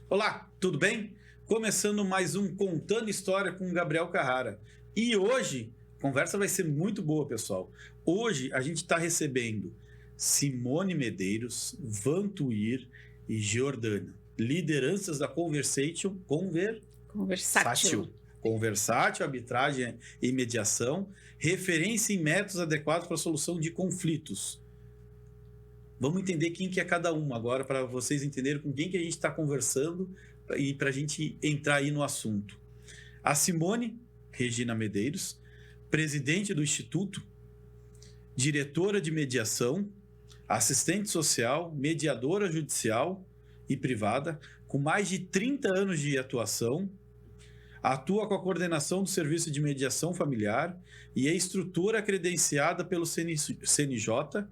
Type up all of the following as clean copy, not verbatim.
Olá, tudo bem? Começando mais um Contando História com Gabriel Carrara. E hoje, a conversa vai ser muito boa, pessoal. Hoje a gente está recebendo Simone Medeiros, Vantuir e Giordana, lideranças da Conversátil, Arbitragem e Mediação, referência em métodos adequados para a solução de conflitos. Vamos entender quem que é cada um agora, para vocês entenderem com quem que a gente está conversando e para a gente entrar aí no assunto. A Simone Regina Medeiros, presidente do Instituto, diretora de mediação, assistente social, mediadora judicial e privada, com mais de 30 anos de atuação, atua com a coordenação do Serviço de Mediação Familiar e é instrutora credenciada pelo CNJ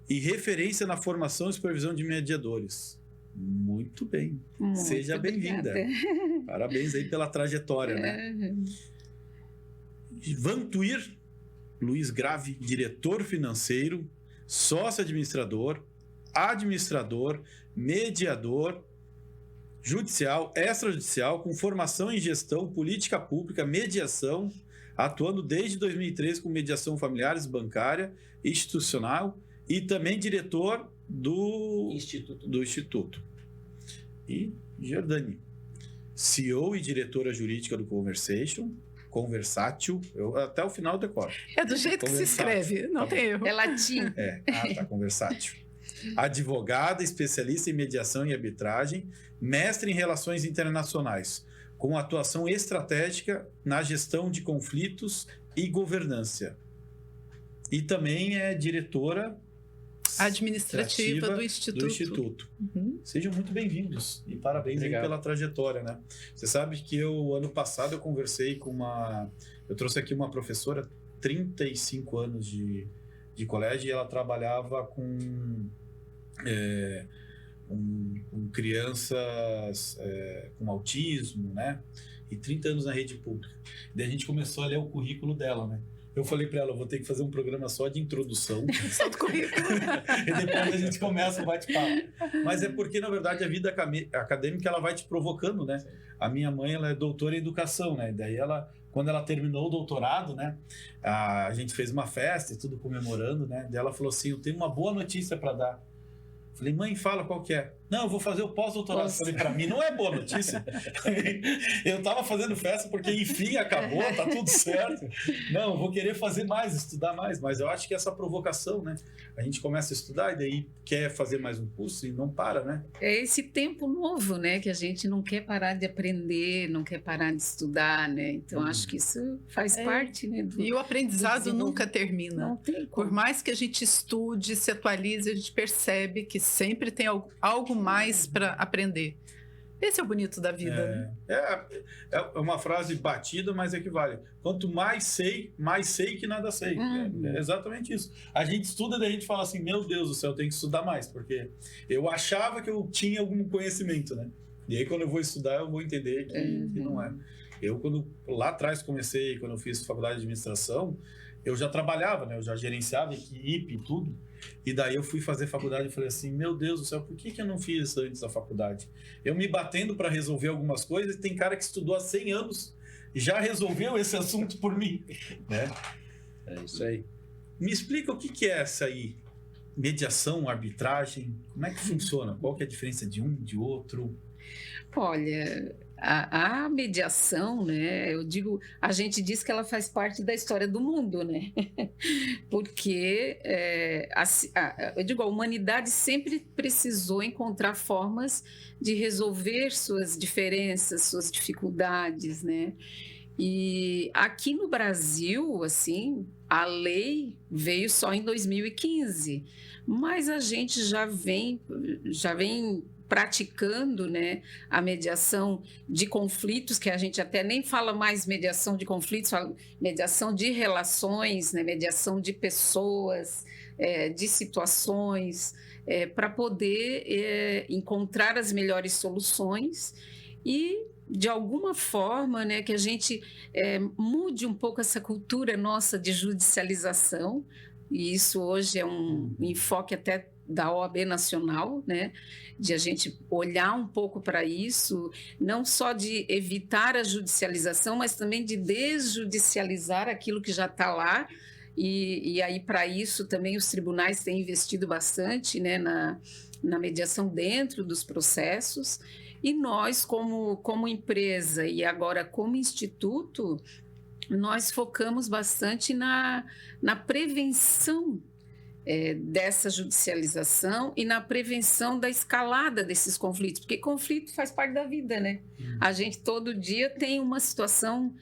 e referência na formação e supervisão de mediadores. Muito bem. Muito Seja bem-vinda. Parabéns aí pela trajetória, né? Vantuir Luiz Grave, diretor financeiro, sócio administrador, mediador, judicial, extrajudicial, com formação em gestão, política pública, mediação, atuando desde 2013 com mediação familiares, bancária, institucional e também diretor do Instituto. E Giordani, CEO e diretora jurídica do Conversátil, eu até o final decoro. É do jeito que se escreve, não tem erro. É latim. Conversátil. Advogada, especialista em mediação e arbitragem, mestre em relações internacionais, com atuação estratégica na gestão de conflitos e governança. E também é diretora administrativa do Instituto. Uhum. Sejam muito bem-vindos e parabéns aí pela trajetória, né? Você sabe que ano passado eu conversei com eu trouxe aqui uma professora, 35 anos de colégio, e ela trabalhava com crianças com autismo, né? E 30 anos na rede pública. Daí a gente começou a ler o currículo dela, né? Eu falei para ela, eu vou ter que fazer um programa só de introdução. Só do currículo. E depois a gente começa o bate-papo. Mas é porque, na verdade, a vida acadêmica ela vai te provocando, né? A minha mãe, ela é doutora em educação, né? Daí quando ela terminou o doutorado, né? A gente fez uma festa e tudo comemorando, né? Daí ela falou assim, eu tenho uma boa notícia para dar. Falei, mãe, fala qual que é. Não, eu vou fazer o pós-doutorado. Falei, para mim não é boa notícia. Eu tava fazendo festa porque, enfim, acabou, tá tudo certo. Não, eu vou querer fazer mais, estudar mais. Mas eu acho que essa provocação, né? A gente começa a estudar e daí quer fazer mais um curso e não para, né? É esse tempo novo, né? Que a gente não quer parar de aprender, não quer parar de estudar, né? Então, acho que isso faz parte, né? E o aprendizado nunca termina. Não tem como. Por mais que a gente estude, se atualize, a gente percebe que sempre tem algo mais para aprender. Esse é o bonito da vida. É uma frase batida, mas equivale. Quanto mais sei que nada sei. É exatamente isso. A gente estuda e a gente fala assim, meu Deus do céu, eu tenho que estudar mais, porque eu achava que eu tinha algum conhecimento, né? E aí quando eu vou estudar, eu vou entender que não é. Eu, lá atrás quando eu fiz faculdade de administração, eu já trabalhava, né? Eu já gerenciava equipe e tudo. E daí eu fui fazer faculdade e falei assim, meu Deus do céu, por que eu não fiz isso antes da faculdade? Eu me batendo para resolver algumas coisas, tem cara que estudou há 100 anos e já resolveu esse assunto por mim, né? É isso aí. Me explica o que é essa aí, mediação, arbitragem, como é que funciona? Qual que é a diferença de um, de outro? Olha, a mediação, né? A gente diz que ela faz parte da história do mundo, né? Porque a humanidade sempre precisou encontrar formas de resolver suas diferenças, suas dificuldades, né? E aqui no Brasil, assim, a lei veio só em 2015, mas a gente já vem praticando, né, a mediação de conflitos, que a gente até nem fala mais mediação de conflitos, fala mediação de relações, né, mediação de pessoas, de situações, para poder encontrar as melhores soluções e, de alguma forma, né, que a gente mude um pouco essa cultura nossa de judicialização, e isso hoje é um enfoque até da OAB Nacional, né, de a gente olhar um pouco para isso, não só de evitar a judicialização, mas também de desjudicializar aquilo que já está lá. E aí, para isso, também os tribunais têm investido bastante, né, na mediação dentro dos processos. E nós, como empresa e agora como instituto, nós focamos bastante na prevenção dessa judicialização e na prevenção da escalada desses conflitos, porque conflito faz parte da vida, né? A gente todo dia tem uma situação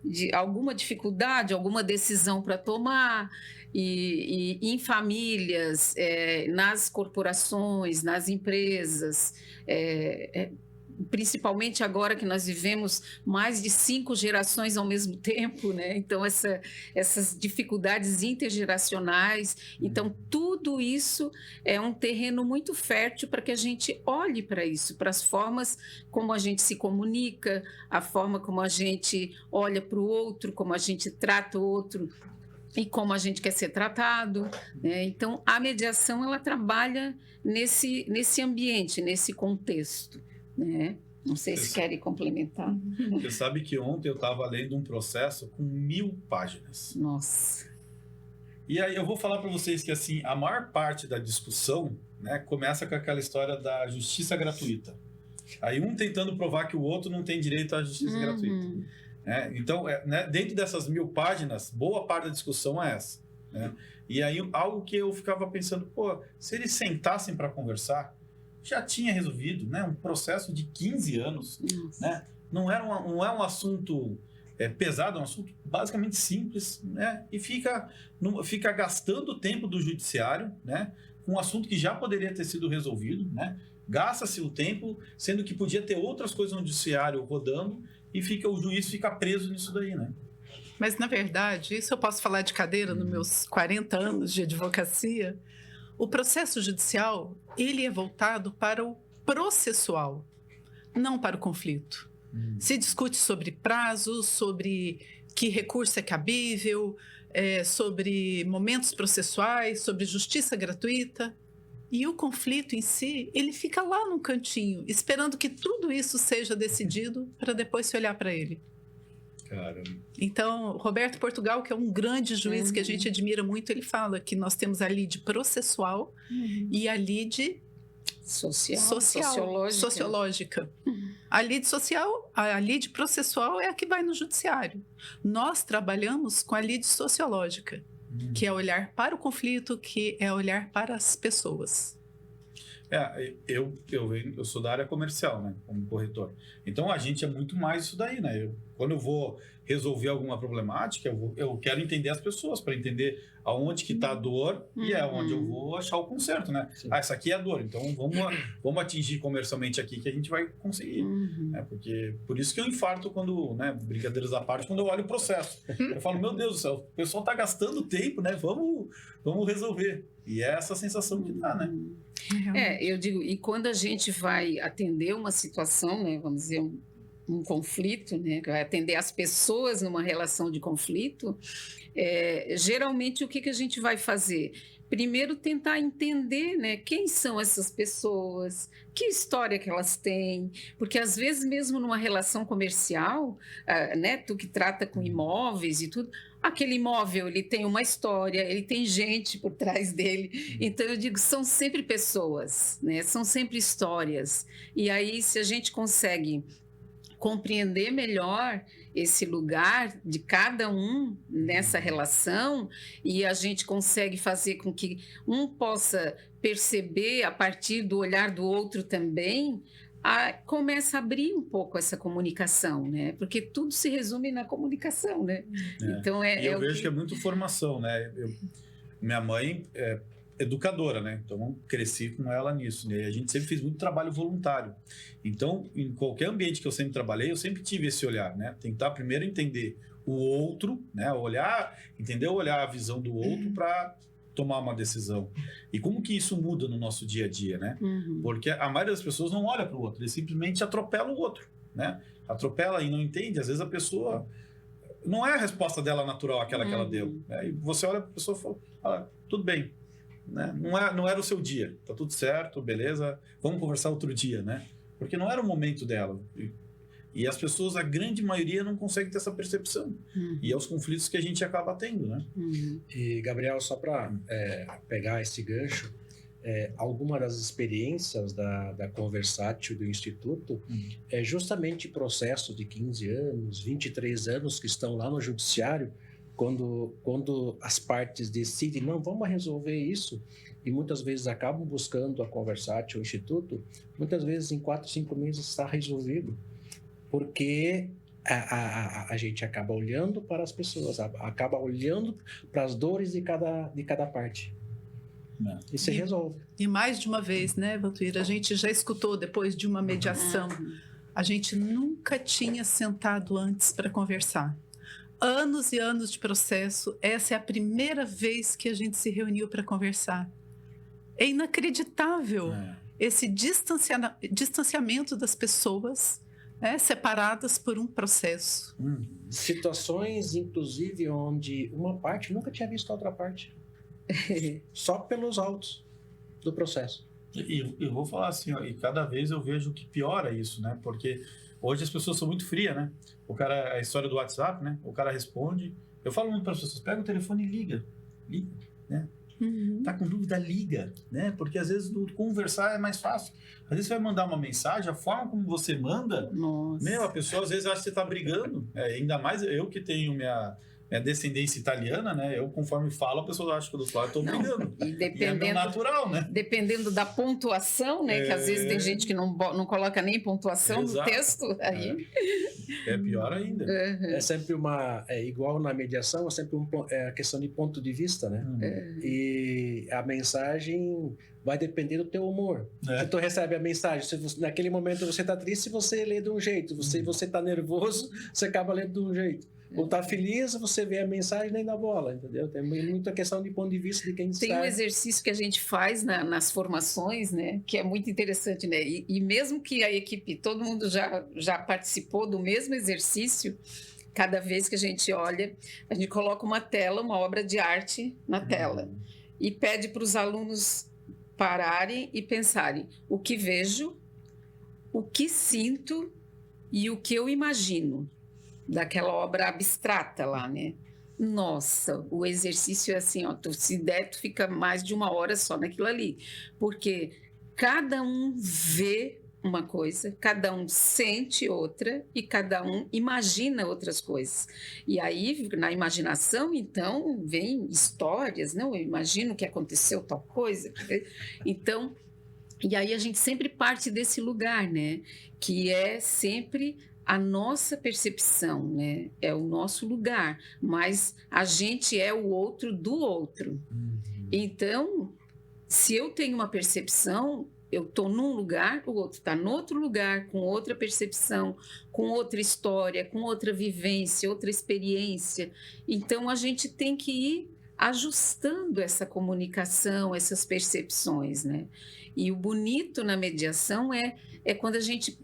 de alguma dificuldade, alguma decisão para tomar, e em famílias, nas corporações, nas empresas, principalmente agora que nós vivemos mais de 5 gerações ao mesmo tempo, né? Então, essas dificuldades intergeracionais. Então, tudo isso é um terreno muito fértil para que a gente olhe para isso, para as formas como a gente se comunica, a forma como a gente olha para o outro, como a gente trata o outro e como a gente quer ser tratado, né? Então, a mediação, ela trabalha nesse ambiente, nesse contexto, né? Não sei se querem complementar. Você sabe que ontem eu estava lendo um processo com 1000 páginas. Nossa. E aí eu vou falar para vocês que assim, a maior parte da discussão, né, começa com aquela história da justiça gratuita. Aí um tentando provar que o outro não tem direito à justiça gratuita. Então, né, dentro dessas 1000 páginas, boa parte da discussão é essa. Né? E aí algo que eu ficava pensando, pô, se eles sentassem para conversar, já tinha resolvido, né? Um processo de 15 anos, né? Não é um assunto pesado, é um assunto basicamente simples, né? E fica gastando o tempo do judiciário, né? Com um assunto que já poderia ter sido resolvido, né? Gasta-se o tempo, sendo que podia ter outras coisas no judiciário rodando e o juiz fica preso nisso daí, né? Mas, na verdade, isso eu posso falar de cadeira nos meus 40 anos de advocacia. O processo judicial, ele é voltado para o processual, não para o conflito. Se discute sobre prazos, sobre que recurso é cabível, sobre momentos processuais, sobre justiça gratuita. E o conflito em si, ele fica lá num cantinho, esperando que tudo isso seja decidido para depois se olhar para ele. Caramba. Então, Roberto Portugal, que é um grande juiz que a gente admira muito, ele fala que nós temos a lide processual e a lide sociológica. A lide processual é a que vai no judiciário. Nós trabalhamos com a lide sociológica, que é olhar para o conflito, que é olhar para as pessoas. Eu sou da área comercial, né, como corretor. Então, a gente é muito mais isso daí, né? Quando eu vou resolver alguma problemática, eu quero entender as pessoas, para entender aonde que está a dor e é onde eu vou achar o conserto, né? Sim. Essa aqui é a dor, então vamos atingir comercialmente aqui que a gente vai conseguir. Né? Porque, por isso que eu infarto quando, né, brincadeiras à parte, quando eu olho o processo. Eu falo, meu Deus do céu, o pessoal está gastando tempo, né? Vamos resolver. E é essa sensação que dá, né? Eu digo, e quando a gente vai atender uma situação, né, vamos dizer, um conflito, né, vai atender as pessoas numa relação de conflito, geralmente o que a gente vai fazer? Primeiro, tentar entender, né, quem são essas pessoas, que história que elas têm, porque às vezes mesmo numa relação comercial, né, tu que trata com imóveis e tudo, aquele imóvel, ele tem uma história, ele tem gente por trás dele. Então, eu digo, são sempre pessoas, né? São sempre histórias. E aí, se a gente consegue compreender melhor esse lugar de cada um nessa relação e a gente consegue fazer com que um possa perceber a partir do olhar do outro também, começa a abrir um pouco essa comunicação, né? Porque tudo se resume na comunicação, né? Então, eu vejo que é muito formação, né? Minha mãe é educadora, né? Então, cresci com ela nisso, né? A gente sempre fez muito trabalho voluntário. Então, em qualquer ambiente que eu sempre trabalhei, eu sempre tive esse olhar, né? Tentar primeiro entender o outro, né? Olhar a visão do outro para tomar uma decisão. E como que isso muda no nosso dia a dia, né? Porque a maioria das pessoas não olha para o outro, eles simplesmente atropelam o outro, né? Atropela e não entende. Às vezes a pessoa não é a resposta dela natural aquela que ela deu, né? E você olha para a pessoa e fala, tudo bem, né? Não era o seu dia. Tá tudo certo, beleza, vamos conversar outro dia, né? Porque não era o momento dela. E as pessoas, a grande maioria, não consegue ter essa percepção. E é os conflitos que a gente acaba tendo, né? E, Gabriel, só para pegar esse gancho, alguma das experiências da Conversátil do Instituto é justamente processos de 15 anos, 23 anos que estão lá no judiciário, quando as partes decidem, não, vamos resolver isso, e muitas vezes acabam buscando a Conversátil, o Instituto, muitas vezes em 4, 5 meses está resolvido, porque a gente acaba olhando para as pessoas, acaba olhando para as dores de cada parte. E se resolve. E mais de uma vez, né, Valtuir, a gente já escutou depois de uma mediação, a gente nunca tinha sentado antes para conversar. Anos e anos de processo, essa é a primeira vez que a gente se reuniu para conversar. É inacreditável esse distanciamento das pessoas, né, separadas por um processo. Situações, inclusive, onde uma parte nunca tinha visto a outra parte. Só pelos autos do processo. E eu vou falar assim, ó, e cada vez eu vejo que piora isso, né? Porque hoje as pessoas são muito frias, né? A história do WhatsApp, né? O cara responde. Eu falo muito para as pessoas, pega o telefone e liga, né? Tá com dúvida, liga, né? Porque às vezes conversar é mais fácil. Às vezes você vai mandar uma mensagem, a forma como você manda, a pessoa às vezes acha que você tá brigando. Ainda mais eu que tenho minha descendência italiana, né? Eu, conforme falo, a pessoa acha que eu tô brigando. E é meu natural, né? Dependendo da pontuação, né? Que às vezes tem gente que não coloca nem pontuação no texto. Aí... É pior ainda. É sempre igual na mediação, é sempre a questão de ponto de vista, né? E a mensagem vai depender do teu humor. Se tu recebe a mensagem, naquele momento você tá triste, você lê de um jeito. Você tá nervoso, você acaba lendo de um jeito. Ou tá feliz, você vê a mensagem nem dá bola, entendeu? Tem muita questão de ponto de vista de quem está... Tem um exercício que a gente faz nas formações, né? Que é muito interessante, né? E mesmo que a equipe, todo mundo já participou do mesmo exercício, cada vez que a gente olha, a gente coloca uma obra de arte na tela e pede para os alunos pararem e pensarem o que vejo, o que sinto e o que eu imagino daquela obra abstrata lá, né? Nossa, o exercício é assim, ó, se der, tu fica mais de 1 hora só naquilo ali, porque cada um vê uma coisa, cada um sente outra e cada um imagina outras coisas. E aí, na imaginação, então, vem histórias, não? Eu imagino que aconteceu tal coisa. Então, e aí a gente sempre parte desse lugar, né? Que é sempre a nossa percepção, né? É o nosso lugar, mas a gente é o outro do outro. Então, se eu tenho uma percepção, eu estou num lugar, o outro está no outro lugar, com outra percepção, com outra história, com outra vivência, outra experiência. Então, a gente tem que ir ajustando essa comunicação, essas percepções, né? E o bonito na mediação é quando a gente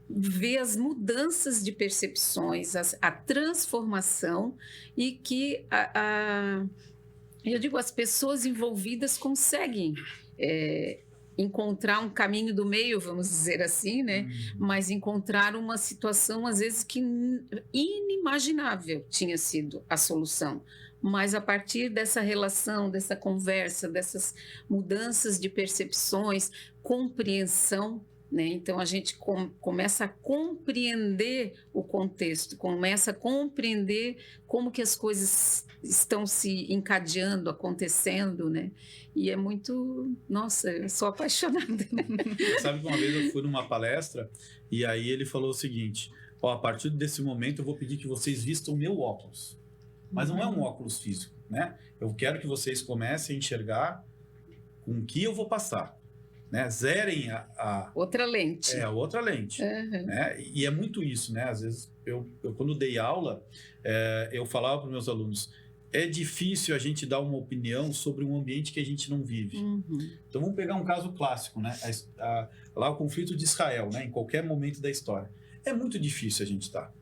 ver as mudanças de percepções, a transformação e que eu digo, as pessoas envolvidas conseguem encontrar um caminho do meio, vamos dizer assim, né? Mas encontrar uma situação, às vezes, que inimaginável tinha sido a solução. Mas a partir dessa relação, dessa conversa, dessas mudanças de percepções, compreensão, né? Então, a gente começa a compreender o contexto, começa a compreender como que as coisas estão se encadeando, acontecendo, né? E é muito... Nossa, eu sou apaixonada. Sabe que uma vez eu fui numa palestra e aí ele falou o seguinte, a partir desse momento eu vou pedir que vocês vistam o meu óculos. Mas não é um óculos físico, né? Eu quero que vocês comecem a enxergar com o que eu vou passar. Né? Zerem a outra lente. A outra lente. Né? E é muito isso, né? Às vezes, eu quando dei aula, eu falava para os meus alunos, é difícil a gente dar uma opinião sobre um ambiente que a gente não vive. Então, vamos pegar um caso clássico, né? Lá o conflito de Israel, né? Em qualquer momento da história. É muito difícil a gente estar.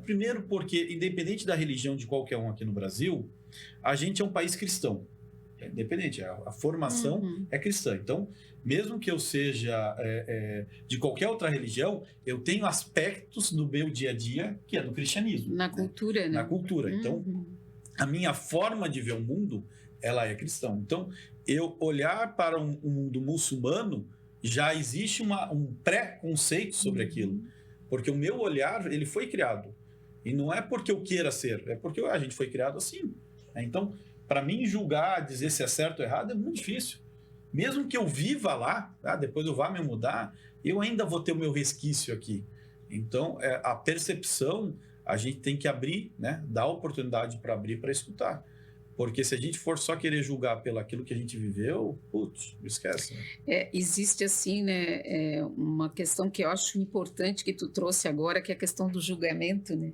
Primeiro porque, independente da religião de qualquer um aqui no Brasil, a gente é um país cristão. É independente, a formação é cristã. Então, mesmo que eu seja de qualquer outra religião, eu tenho aspectos do meu dia a dia que é do cristianismo. Na cultura, né? Na cultura. Então, a minha forma de ver o mundo, ela é cristã. Então, eu olhar para um mundo muçulmano, já existe um pré-conceito sobre aquilo. Porque o meu olhar, ele foi criado. E não é porque eu queira ser, é porque a gente foi criado assim. Então, para mim julgar, dizer se é certo ou errado, é muito difícil. Mesmo que eu viva lá, depois eu vá me mudar, eu ainda vou ter o meu resquício aqui. Então, a percepção, a gente tem que abrir, né? Dar oportunidade para abrir, para escutar. Porque se a gente for só querer julgar pelo aquilo que a gente viveu, putz, esquece. Né? Existe assim, né, uma questão que eu acho importante que tu trouxe agora, que é a questão do julgamento, né?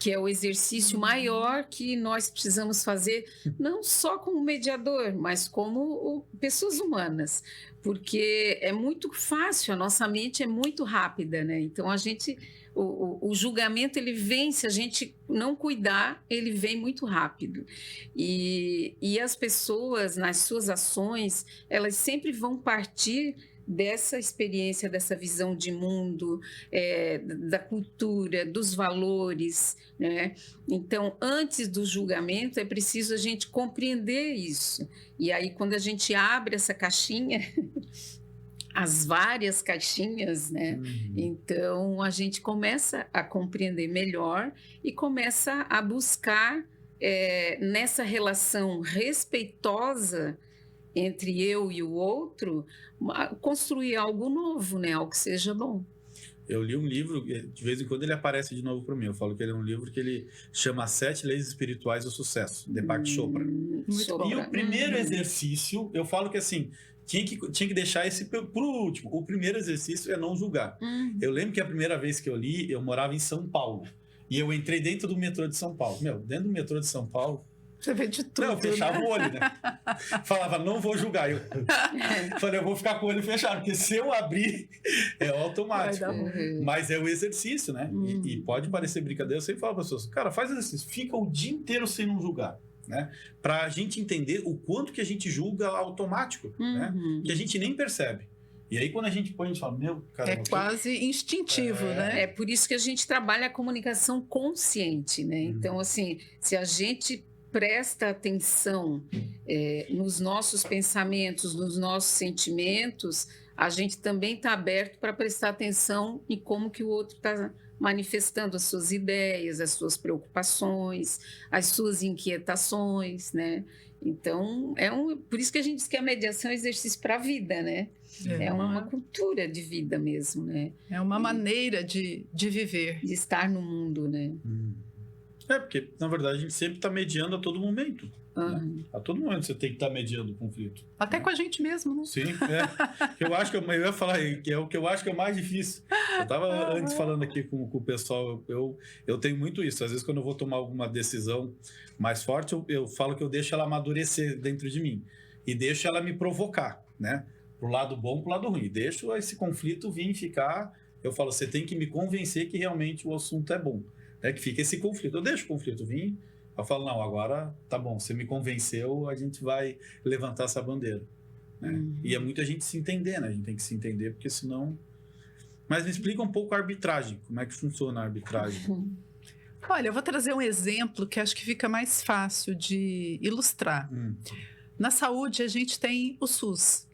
Que é o exercício maior que nós precisamos fazer, não só como mediador, mas como pessoas humanas. Porque é muito fácil, a nossa mente é muito rápida, né? Então a gente... O julgamento, ele vem, se a gente não cuidar, ele vem muito rápido. E as pessoas, nas suas ações, elas sempre vão partir dessa experiência, dessa visão de mundo, da cultura, dos valores, né? Então, antes do julgamento, é preciso a gente compreender isso. E aí, quando a gente abre essa caixinha... as várias caixinhas, né? Então, a gente começa a compreender melhor e começa a buscar, nessa relação respeitosa entre eu e o outro, construir algo novo, né? Algo que seja bom. Eu li um livro, de vez em quando ele aparece de novo para mim. Eu falo que ele é um livro que ele chama 7 Leis Espirituais do Sucesso, de Deepak Chopra. E o primeiro exercício, eu falo que assim... Tinha que deixar esse para o último. O primeiro exercício é não julgar. Eu lembro que a primeira vez que eu li, eu morava em São Paulo. E eu entrei dentro do metrô de São Paulo. Dentro do metrô de São Paulo... Você vê de tudo, eu fechava o olho, né? Falava, não vou julgar. Eu falei, eu vou ficar com o olho fechado, porque se eu abrir, é automático. Mas é o exercício, né? E pode parecer brincadeira, eu sempre falo para as pessoas, cara, faz exercício, fica o dia inteiro sem não julgar. Né? Para a gente entender o quanto que a gente julga automático, né? Que a gente nem percebe. E aí quando a gente põe, a gente fala, cara... É quase instintivo, né? É por isso que a gente trabalha a comunicação consciente, né? Então, assim, se a gente presta atenção nos nossos pensamentos, nos nossos sentimentos, a gente também está aberto para prestar atenção em como que o outro está manifestando as suas ideias, as suas preocupações, as suas inquietações, né? Então, por isso que a gente diz que a mediação é um exercício para a vida, né? É uma cultura de vida mesmo, né? É uma maneira de viver. De estar no mundo, né? Porque, na verdade, a gente sempre está mediando a todo momento. Né? A todo momento você tem que estar mediando o conflito. Até com a gente mesmo, né? Sim, eu acho que eu ia falar que é o que eu acho que é o mais difícil. Eu estava antes falando aqui com o pessoal, eu tenho muito isso. Às vezes, quando eu vou tomar alguma decisão mais forte, eu falo que eu deixo ela amadurecer dentro de mim. E deixo ela me provocar, né? Pro lado bom, pro lado ruim. Deixo esse conflito vir ficar. Eu falo, você tem que me convencer que realmente o assunto é bom. Que fica esse conflito. Eu deixo o conflito vir. Eu falo, não, agora tá bom, você me convenceu, a gente vai levantar essa bandeira. Né? E é muita gente se entender, né? A gente tem que se entender, porque senão... Mas me explica um pouco a arbitragem, como é que funciona a arbitragem. Olha, eu vou trazer um exemplo que acho que fica mais fácil de ilustrar. Na saúde, a gente tem o SUS,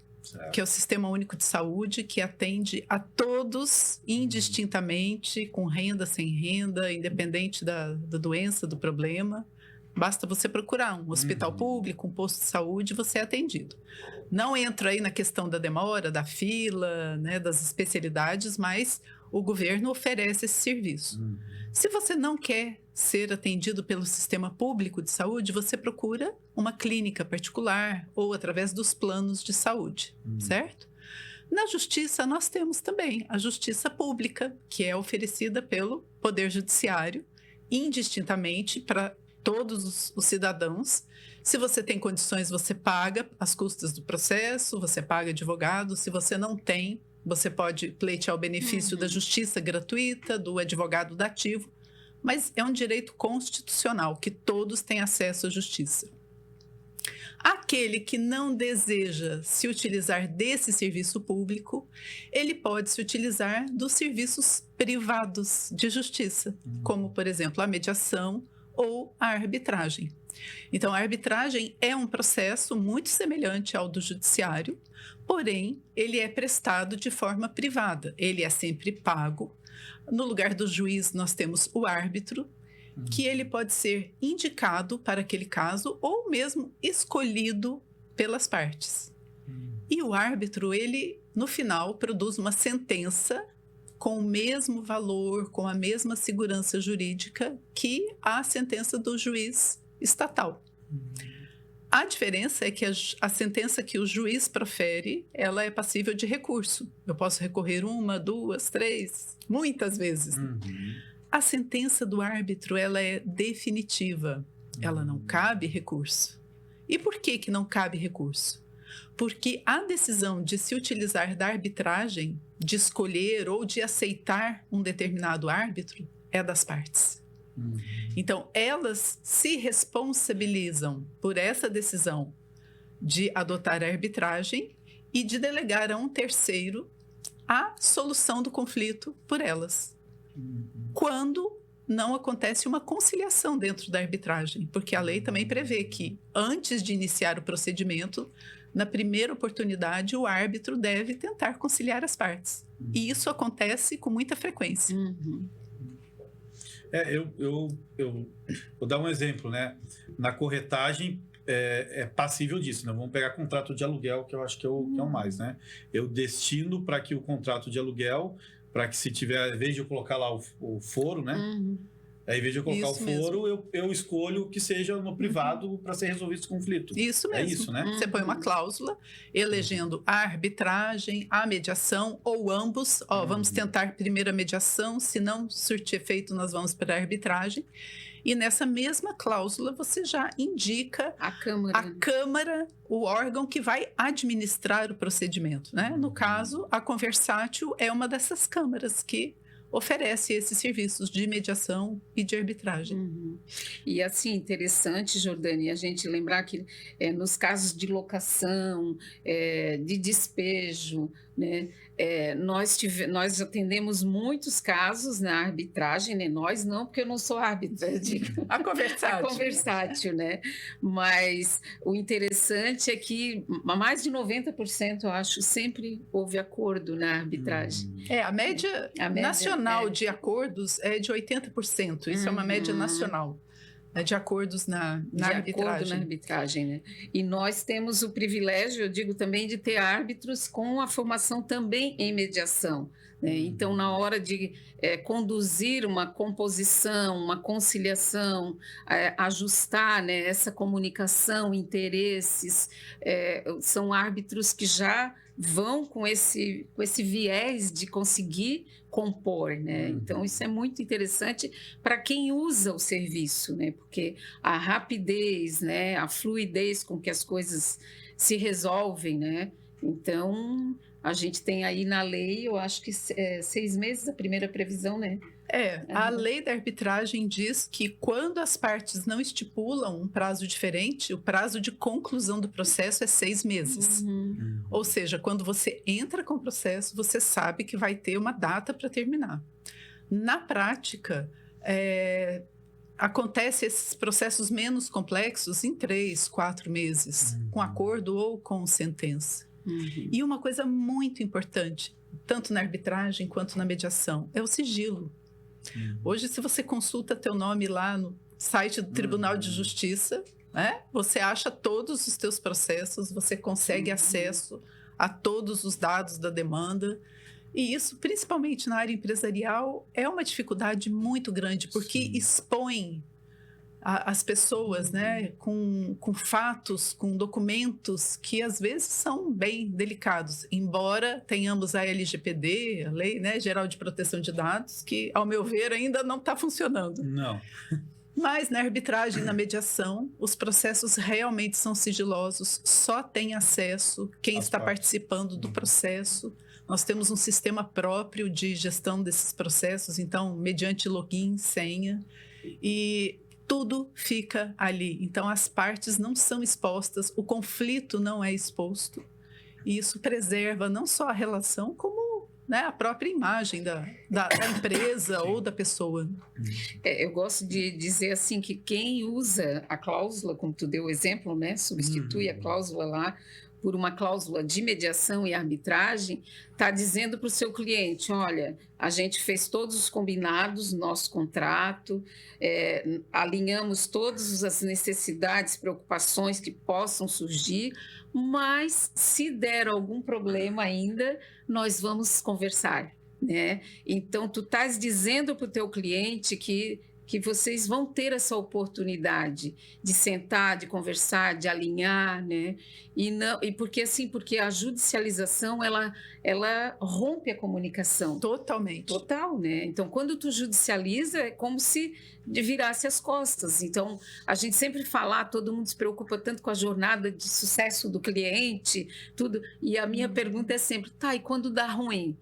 que é o Sistema Único de Saúde, que atende a todos indistintamente, com renda, sem renda, independente da doença, do problema. Basta você procurar um hospital público, um posto de saúde, você é atendido. Não entro aí na questão da demora, da fila, né, das especialidades, mas o governo oferece esse serviço. Se você não quer ser atendido pelo sistema público de saúde, você procura uma clínica particular ou através dos planos de saúde, certo? Na justiça, nós temos também a justiça pública, que é oferecida pelo Poder Judiciário, indistintamente para todos os cidadãos. Se você tem condições, você paga as custas do processo, você paga advogado. Se você não tem, você pode pleitear o benefício da justiça gratuita, do advogado dativo, mas é um direito constitucional que todos têm acesso à justiça. Aquele que não deseja se utilizar desse serviço público, ele pode se utilizar dos serviços privados de justiça, como, por exemplo, a mediação ou a arbitragem. Então, a arbitragem é um processo muito semelhante ao do judiciário, porém, ele é prestado de forma privada, ele é sempre pago. No lugar do juiz, nós temos o árbitro, que ele pode ser indicado para aquele caso ou mesmo escolhido pelas partes. E o árbitro, ele, no final, produz uma sentença com o mesmo valor, com a mesma segurança jurídica que a sentença do juiz estatal. A diferença é que a sentença que o juiz profere, ela é passível de recurso. Eu posso recorrer 1, 2, 3, muitas vezes. A sentença do árbitro, ela é definitiva. Ela não cabe recurso. E por que que não cabe recurso? Porque a decisão de se utilizar da arbitragem, de escolher ou de aceitar um determinado árbitro, é das partes. Então, elas se responsabilizam por essa decisão de adotar a arbitragem e de delegar a um terceiro a solução do conflito por elas. Quando não acontece uma conciliação dentro da arbitragem, porque a lei também prevê que, antes de iniciar o procedimento, na primeira oportunidade, o árbitro deve tentar conciliar as partes. E isso acontece com muita frequência. Eu vou dar um exemplo, né? Na corretagem é passível disso, né? Vamos pegar contrato de aluguel, que eu acho que é o mais, né? Eu destino para que o contrato de aluguel, para que se tiver, em vez de eu colocar lá o foro, né? Aí, ao invés de eu colocar Isso o foro, eu escolho que seja no privado para ser resolvido esse conflito. Isso mesmo. É isso, né? Você põe uma cláusula elegendo a arbitragem, a mediação ou ambos. Vamos tentar primeiro a mediação, se não surtir efeito, nós vamos para a arbitragem. E nessa mesma cláusula, você já indica A Câmara, o órgão que vai administrar o procedimento, né? No caso, a Conversátil é uma dessas câmaras que oferece esses serviços de mediação e de arbitragem. E assim, interessante, Jordânia, a gente lembrar que nos casos de locação, de despejo, né, nós atendemos muitos casos na arbitragem, né? Nós não, porque eu não sou árbitra, eu digo. A Conversátil. A Conversátil, né? Mas o interessante é que mais de 90%, eu acho, sempre houve acordo na arbitragem. A média nacional de acordos é de 80%. Isso é uma média nacional, de acordos na arbitragem. Acordo na arbitragem, né? E nós temos o privilégio, eu digo também, de ter árbitros com a formação também em mediação, né? Então, na hora de conduzir uma composição, uma conciliação, ajustar, né, essa comunicação, interesses, são árbitros que já vão com esse viés de conseguir compor, né? Então, isso é muito interessante para quem usa o serviço, né? Porque a rapidez, né, a fluidez com que as coisas se resolvem, né? Então, a gente tem aí na lei, eu acho que 6 meses a primeira previsão, né? A lei da arbitragem diz que quando as partes não estipulam um prazo diferente, o prazo de conclusão do processo é 6 meses. Ou seja, quando você entra com o processo, você sabe que vai ter uma data para terminar. Na prática, acontece esses processos menos complexos em 3, 4 meses, com acordo ou com sentença. E uma coisa muito importante, tanto na arbitragem quanto na mediação, é o sigilo. Hoje, se você consulta teu nome lá no site do Tribunal de Justiça, né, você acha todos os teus processos, você consegue acesso a todos os dados da demanda. E isso, principalmente na área empresarial, é uma dificuldade muito grande, porque expõe as pessoas, né, com fatos, com documentos que às vezes são bem delicados, embora tenhamos a LGPD, a Lei, né, Geral de Proteção de Dados, que, ao meu ver, ainda não está funcionando. Não. Mas na arbitragem, na mediação, os processos realmente são sigilosos, só tem acesso quem está participando do processo. Nós temos um sistema próprio de gestão desses processos, então, mediante login, senha. E tudo fica ali. Então, as partes não são expostas, o conflito não é exposto. E isso preserva não só a relação, como, né, a própria imagem da empresa ou da pessoa. Eu gosto de dizer assim que quem usa a cláusula, como tu deu o exemplo, né, substitui a cláusula lá por uma cláusula de mediação e arbitragem, está dizendo para o seu cliente, olha, a gente fez todos os combinados no nosso contrato, alinhamos todas as necessidades, preocupações que possam surgir, mas se der algum problema ainda, nós vamos conversar, né? Então, tu estás dizendo para o teu cliente que vocês vão ter essa oportunidade de sentar, de conversar, de alinhar, né? E porque a judicialização ela rompe a comunicação. Totalmente. Total, né? Então, quando tu judicializa, é como se virasse as costas. Então, a gente sempre fala, todo mundo se preocupa tanto com a jornada de sucesso do cliente, tudo. E a minha pergunta é sempre, tá, e quando dá ruim?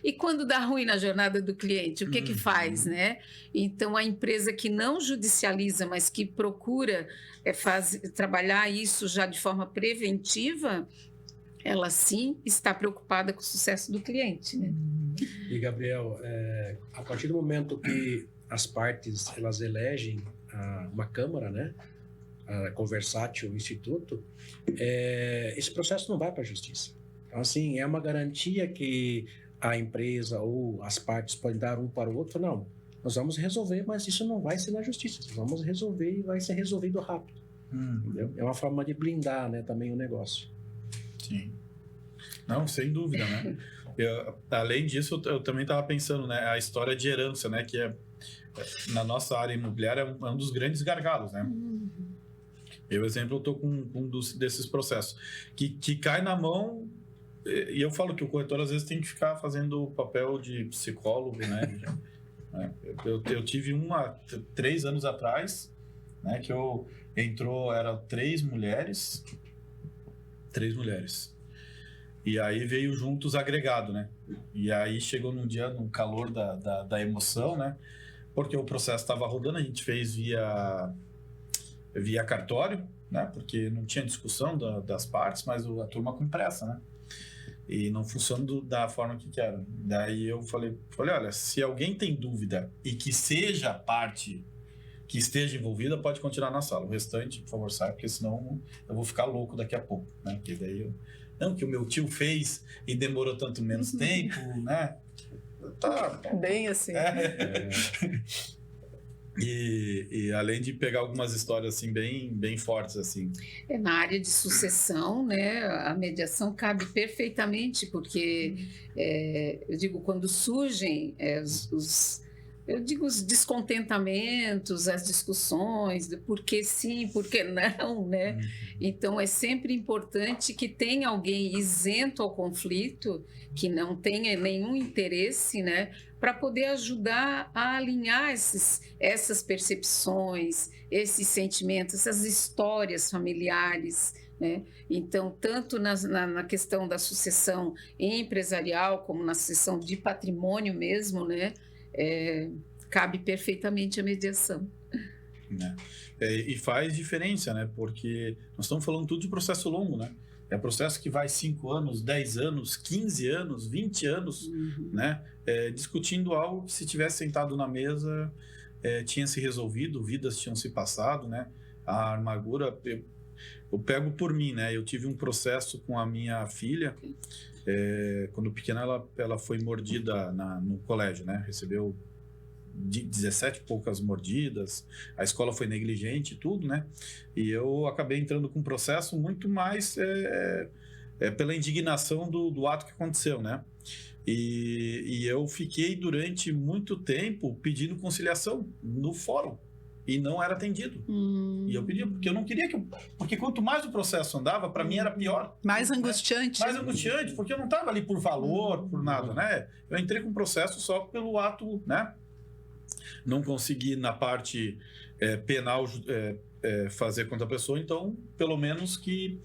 E quando dá ruim na jornada do cliente, o que faz, né? Então, a empresa que não judicializa, mas que procura trabalhar isso já de forma preventiva, ela sim está preocupada com o sucesso do cliente, né? E, Gabriel, a partir do momento que as partes elas elegem uma Câmara, né? A Conversátil, o Instituto, esse processo não vai para a Justiça. Então, assim, é uma garantia que a empresa ou as partes podem dar um para o outro. Não, nós vamos resolver, mas isso não vai ser na justiça. Nós vamos resolver e vai ser resolvido rápido. Entendeu? É uma forma de blindar, né, também o negócio. Sim. Não, sem dúvida, né? Além disso, eu também estava pensando, né, a história de herança, né, que na nossa área imobiliária é um dos grandes gargalos, né? Eu, exemplo, eu estou com um desses processos que cai na mão. E eu falo que o corretor às vezes tem que ficar fazendo o papel de psicólogo, né? Eu tive 3 anos atrás, né? Que eram 3 mulheres. E aí veio juntos agregado, né? E aí chegou num dia, no calor da emoção, né? Porque o processo estava rodando, a gente fez via cartório, né? Porque não tinha discussão das partes, mas a turma com pressa, né? E não funcionando da forma que era. Daí eu falei, olha, se alguém tem dúvida e que seja a parte que esteja envolvida, pode continuar na sala. O restante, por favor, sai, porque senão eu vou ficar louco daqui a pouco, né? Porque daí não, que o meu tio fez e demorou tanto menos tempo, né? Tá. Bem assim. E além de pegar algumas histórias assim bem fortes assim. Na área de sucessão, né, a mediação cabe perfeitamente, porque eu digo, quando surgem os descontentamentos, as discussões do por que sim, por que não, né? Então é sempre importante que tenha alguém isento ao conflito, que não tenha nenhum interesse, né, para poder ajudar a alinhar essas percepções, esses sentimentos, essas histórias familiares, né? Então, tanto na questão da sucessão empresarial, como na sucessão de patrimônio mesmo, né? Cabe perfeitamente a mediação. E faz diferença, né? Porque nós estamos falando tudo de processo longo, né? É processo que vai 5 anos, 10 anos, 15 anos, 20 anos, né? Discutindo algo que, se tivesse sentado na mesa, tinha se resolvido, vidas tinham se passado, né? A amargura, eu pego por mim, né? Eu tive um processo com a minha filha, quando pequena ela foi mordida no colégio, né? Recebeu 17 e poucas mordidas, a escola foi negligente e tudo, né? E eu acabei entrando com um processo muito mais pela indignação do ato que aconteceu, né? E eu fiquei durante muito tempo pedindo conciliação no fórum e não era atendido. E eu pedia, porque eu não queria porque quanto mais o processo andava, para mim era pior. Mais angustiante. Mais angustiante, porque eu não estava ali por valor, por nada, né? Eu entrei com o processo só pelo ato, né? Não consegui na parte penal fazer contra a pessoa, então pelo menos que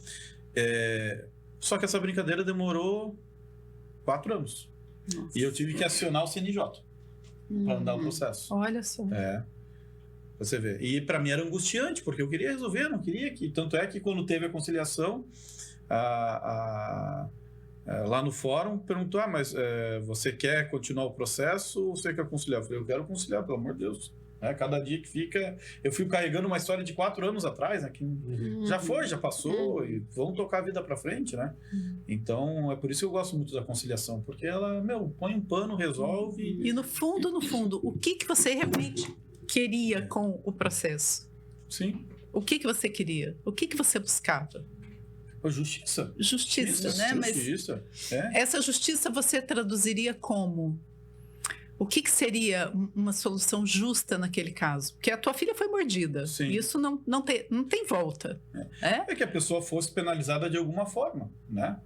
só que essa brincadeira demorou 4 anos. Nossa. E eu tive que acionar o CNJ para andar o processo. Olha só. Você vê. E para mim era angustiante, porque eu queria resolver, não queria que... Tanto é que quando teve a conciliação, lá no fórum, perguntou, mas você quer continuar o processo ou você quer conciliar? Eu falei, eu quero conciliar, pelo amor de Deus. Cada dia que fica... Eu fico carregando uma história de 4 anos atrás, né? Que já foi, já passou, e vamos tocar a vida para frente, né? Então, é por isso que eu gosto muito da conciliação, porque ela, põe um pano, resolve... E no fundo, o que você realmente queria com o processo? Sim. O que você queria? O que você buscava? Justiça. Justiça, né? Justiça. Essa justiça você traduziria como? O que seria uma solução justa naquele caso? Porque a tua filha foi mordida. Sim. Isso não tem volta. É que a pessoa fosse penalizada de alguma forma, né?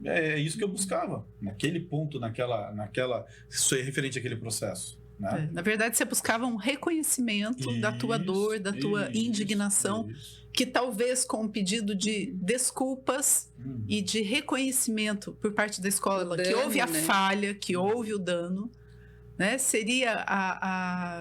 É isso que eu buscava. Naquele ponto, naquela isso é referente àquele processo. Né? Na verdade, você buscava um reconhecimento da tua dor, da tua indignação, que talvez com um pedido de desculpas e de reconhecimento por parte da escola, que houve a falha, que houve o dano, né? Seria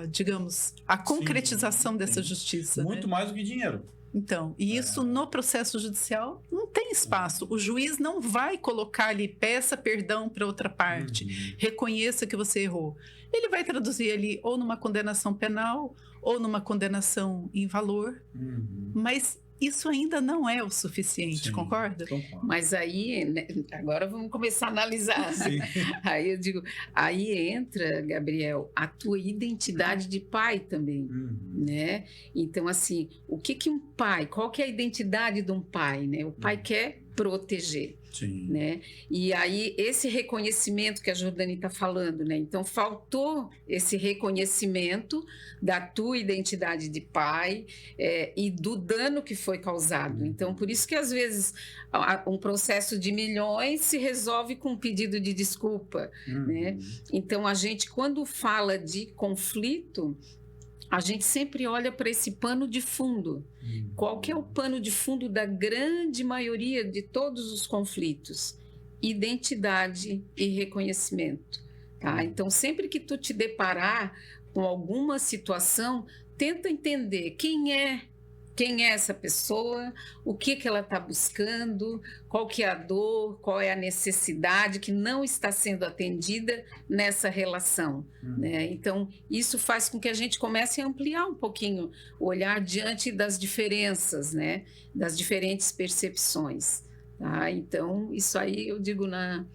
digamos, a concretização dessa justiça. Muito mais do que dinheiro. Então, e isso no processo judicial não tem espaço. O juiz não vai colocar ali, peça perdão para outra parte, reconheça que você errou. Ele vai traduzir ali ou numa condenação penal ou numa condenação em valor, mas isso ainda não é o suficiente, concorda? Concordo. Mas aí, né, agora vamos começar a analisar. Sim. Aí eu digo, aí entra, Gabriel, a tua identidade de pai também, né? Então, assim, o que um pai, qual que é a identidade de um pai, né? O pai quer proteger. Sim. Né? E aí, esse reconhecimento que a Jordani está falando, né? Então, faltou esse reconhecimento da tua identidade de pai e do dano que foi causado. Então, por isso que, às vezes, um processo de milhões se resolve com um pedido de desculpa, né? Então, a gente, quando fala de conflito, a gente sempre olha para esse pano de fundo. Qual que é o pano de fundo da grande maioria de todos os conflitos? Identidade e reconhecimento. Tá? Então, sempre que tu te deparar com alguma situação, tenta entender quem é essa pessoa, o que ela está buscando, qual que é a dor, qual é a necessidade que não está sendo atendida nessa relação. Né? Então, isso faz com que a gente comece a ampliar um pouquinho o olhar diante das diferenças, né? Das diferentes percepções. Tá? Então, isso aí eu digo na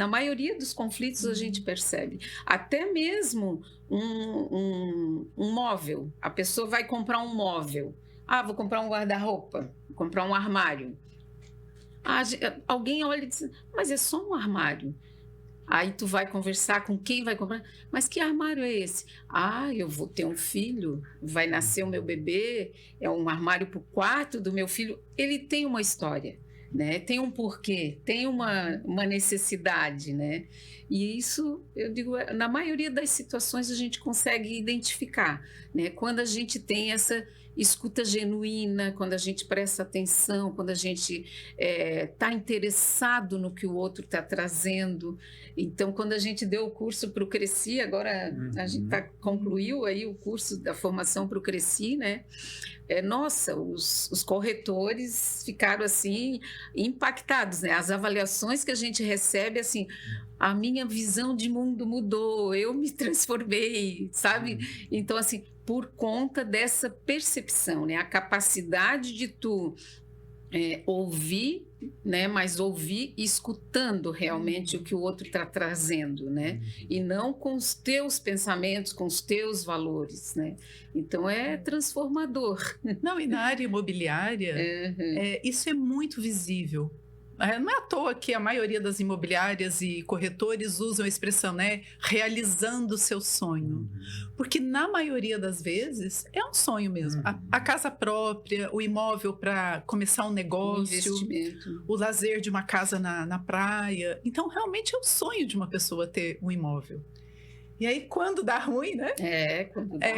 maioria dos conflitos a gente percebe. Até mesmo um móvel. A pessoa vai comprar um móvel. Vou comprar um guarda-roupa, vou comprar um armário. Alguém olha e diz, mas é só um armário. Aí tu vai conversar com quem vai comprar. Mas que armário é esse? Eu vou ter um filho, vai nascer o meu bebê, é um armário para o quarto do meu filho. Ele tem uma história. Né? Tem um porquê, tem uma necessidade, né? E isso, eu digo, na maioria das situações a gente consegue identificar, né? Quando a gente tem essa escuta genuína, quando a gente presta atenção, quando a gente está interessado no que o outro está trazendo. Então, quando a gente deu o curso para o Cresci, agora a gente concluiu aí o curso da formação para o Cresci, né? Nossa, os corretores ficaram assim impactados, né? As avaliações que a gente recebe, assim, a minha visão de mundo mudou, eu me transformei, sabe? Então, assim, por conta dessa percepção, né? A capacidade de tu ouvir, né? Mas ouvir escutando realmente o que o outro está trazendo, né? E não com os teus pensamentos, com os teus valores, né? Então é transformador. Não, e na área imobiliária, isso é muito visível. Não é à toa que a maioria das imobiliárias e corretores usam a expressão, né, realizando o seu sonho. Porque na maioria das vezes é um sonho mesmo. A casa própria, o imóvel para começar um negócio, o lazer de uma casa na praia. Então, realmente é o sonho de uma pessoa ter um imóvel. E aí, quando dá ruim, né?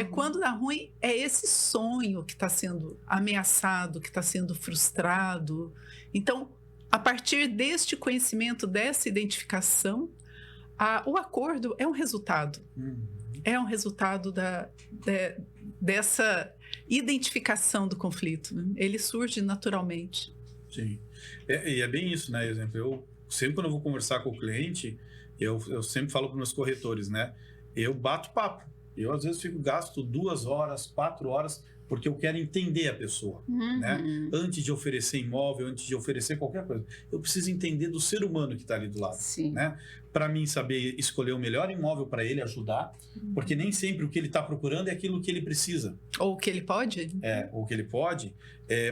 Quando dá ruim, é esse sonho que está sendo ameaçado, que está sendo frustrado. Então, a partir deste conhecimento, dessa identificação, o acordo é um resultado. é um resultado dessa identificação do conflito, né? Ele surge naturalmente. Sim. E é bem isso, né? Exemplo, eu sempre quando eu vou conversar com o cliente, eu sempre falo para meus corretores, né? Eu bato papo. Eu às vezes gasto 2 horas, 4 horas, porque eu quero entender a pessoa, né? Antes de oferecer imóvel, antes de oferecer qualquer coisa, eu preciso entender do ser humano que está ali do lado, Sim. né? Para mim saber escolher o melhor imóvel para ele, ajudar, porque nem sempre o que ele está procurando é aquilo que ele precisa. Ou o que ele pode? Ou que ele pode.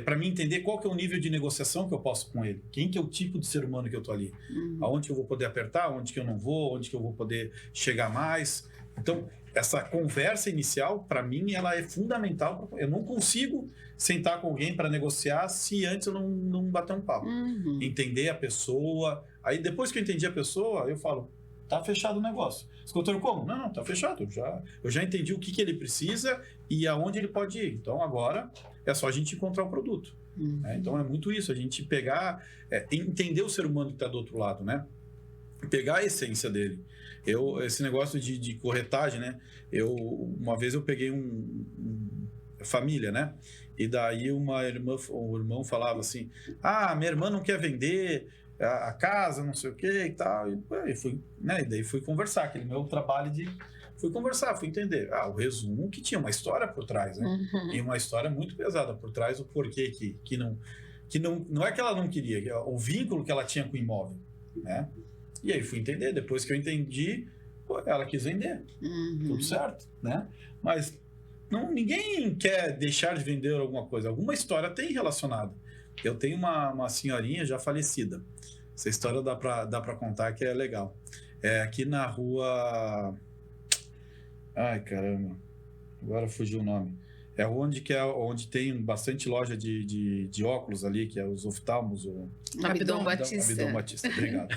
Para mim entender qual que é o nível de negociação que eu posso com ele. Quem que é o tipo de ser humano que eu tô ali. Aonde que eu vou poder apertar, onde que eu não vou, onde que eu vou poder chegar mais. Então, essa conversa inicial, para mim, ela é fundamental. Eu não consigo sentar com alguém para negociar se antes eu não bater um papo. Entender a pessoa. Aí, depois que eu entendi a pessoa, eu falo, tá fechado o negócio. Escutou como? Não, tá fechado. Eu já entendi o que ele precisa e aonde ele pode ir. Então, agora é só a gente encontrar o produto. Né? Então, é muito isso. A gente pegar, entender o ser humano que está do outro lado, né? Pegar a essência dele. Esse negócio de corretagem, né? Uma vez eu peguei família, né? E daí um irmão falava assim, minha irmã não quer vender a casa, não sei o que e tal. E fui, né? E daí fui conversar, aquele meu trabalho fui conversar, fui entender. O resumo que tinha uma história por trás, né? E uma história muito pesada por trás, o porquê que não é que ela não queria, o vínculo que ela tinha com o imóvel, né? E aí fui entender, depois que eu entendi, ela quis vender, tudo certo, né? Mas ninguém quer deixar de vender alguma coisa, alguma história tem relacionada. Eu tenho uma senhorinha já falecida, essa história dá pra contar que é legal. Aqui na rua... Ai, caramba, agora fugiu o nome. É onde tem bastante loja de óculos ali, que é os oftalmos. Abdom Batista. Abdom Batista, obrigado.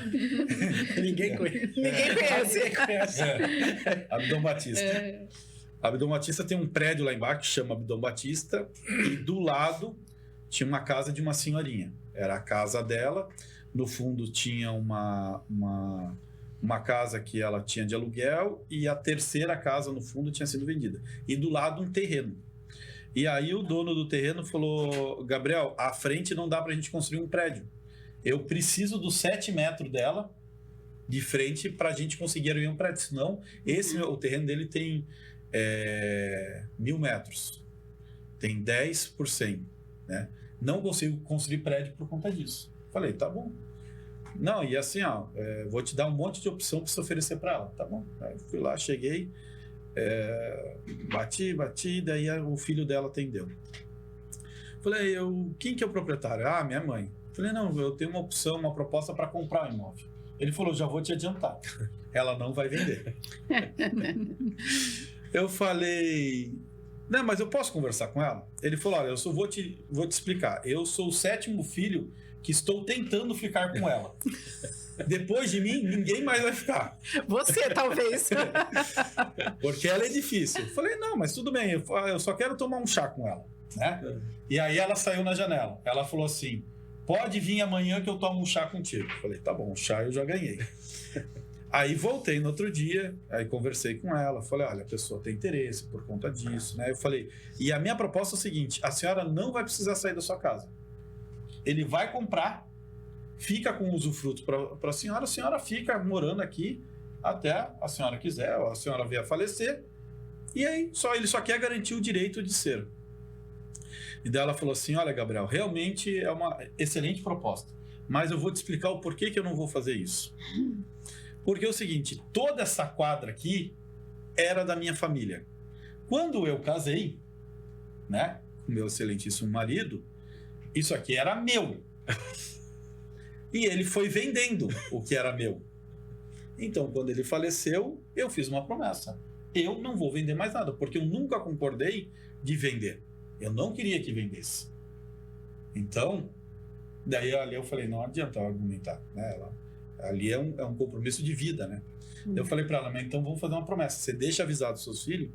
Ninguém conhece. Ninguém conhece. Abdom Batista. Abdom Batista tem um prédio lá embaixo que chama Abdom Batista e do lado tinha uma casa de uma senhorinha. Era a casa dela. No fundo tinha uma casa que ela tinha de aluguel e a terceira casa no fundo tinha sido vendida. E do lado um terreno. E aí o dono do terreno falou, Gabriel, à frente não dá pra gente construir um prédio. Eu preciso dos 7 metros dela de frente pra gente conseguir erguer um prédio. Senão, o terreno dele tem 1.000 metros. Tem 10 por 100. Né? Não consigo construir prédio por conta disso. Falei, tá bom. Não, e assim, vou te dar um monte de opção para você oferecer para ela. Tá bom. Aí fui lá, cheguei, bati, daí o filho dela atendeu. Falei, quem que é o proprietário? Minha mãe. Falei, não, eu tenho uma proposta para comprar um imóvel. Ele falou, já vou te adiantar. Ela não vai vender. Eu falei, não, mas eu posso conversar com ela? Ele falou, olha, vou te explicar. Eu sou o 7º filho que estou tentando ficar com ela. Depois de mim, ninguém mais vai ficar. Você, talvez. Porque ela é difícil. Falei, não, mas tudo bem, eu só quero tomar um chá com ela. Né? E aí ela saiu na janela. Ela falou assim, pode vir amanhã que eu tomo um chá contigo. Falei, tá bom, o chá eu já ganhei. Aí voltei no outro dia, aí conversei com ela, falei, olha, a pessoa tem interesse por conta disso, né? Eu falei, e a minha proposta é o seguinte, a senhora não vai precisar sair da sua casa. Ele vai comprar, fica com o usufruto para a senhora fica morando aqui até a senhora quiser, ou a senhora vier a falecer, e aí ele só quer garantir o direito de ser. E daí ela falou assim, olha, Gabriel, realmente é uma excelente proposta, mas eu vou te explicar o porquê que eu não vou fazer isso. Porque é o seguinte, toda essa quadra aqui era da minha família. Quando eu casei, né, com meu excelentíssimo marido, isso aqui era meu. E ele foi vendendo o que era meu. Então, quando ele faleceu, eu fiz uma promessa. Eu não vou vender mais nada, porque eu nunca concordei de vender. Eu não queria que vendesse. Então, daí ali eu falei, não adianta eu argumentar, né? Ali é um compromisso de vida, né? Eu falei para ela, mas então vamos fazer uma promessa. Você deixa avisado os seus filhos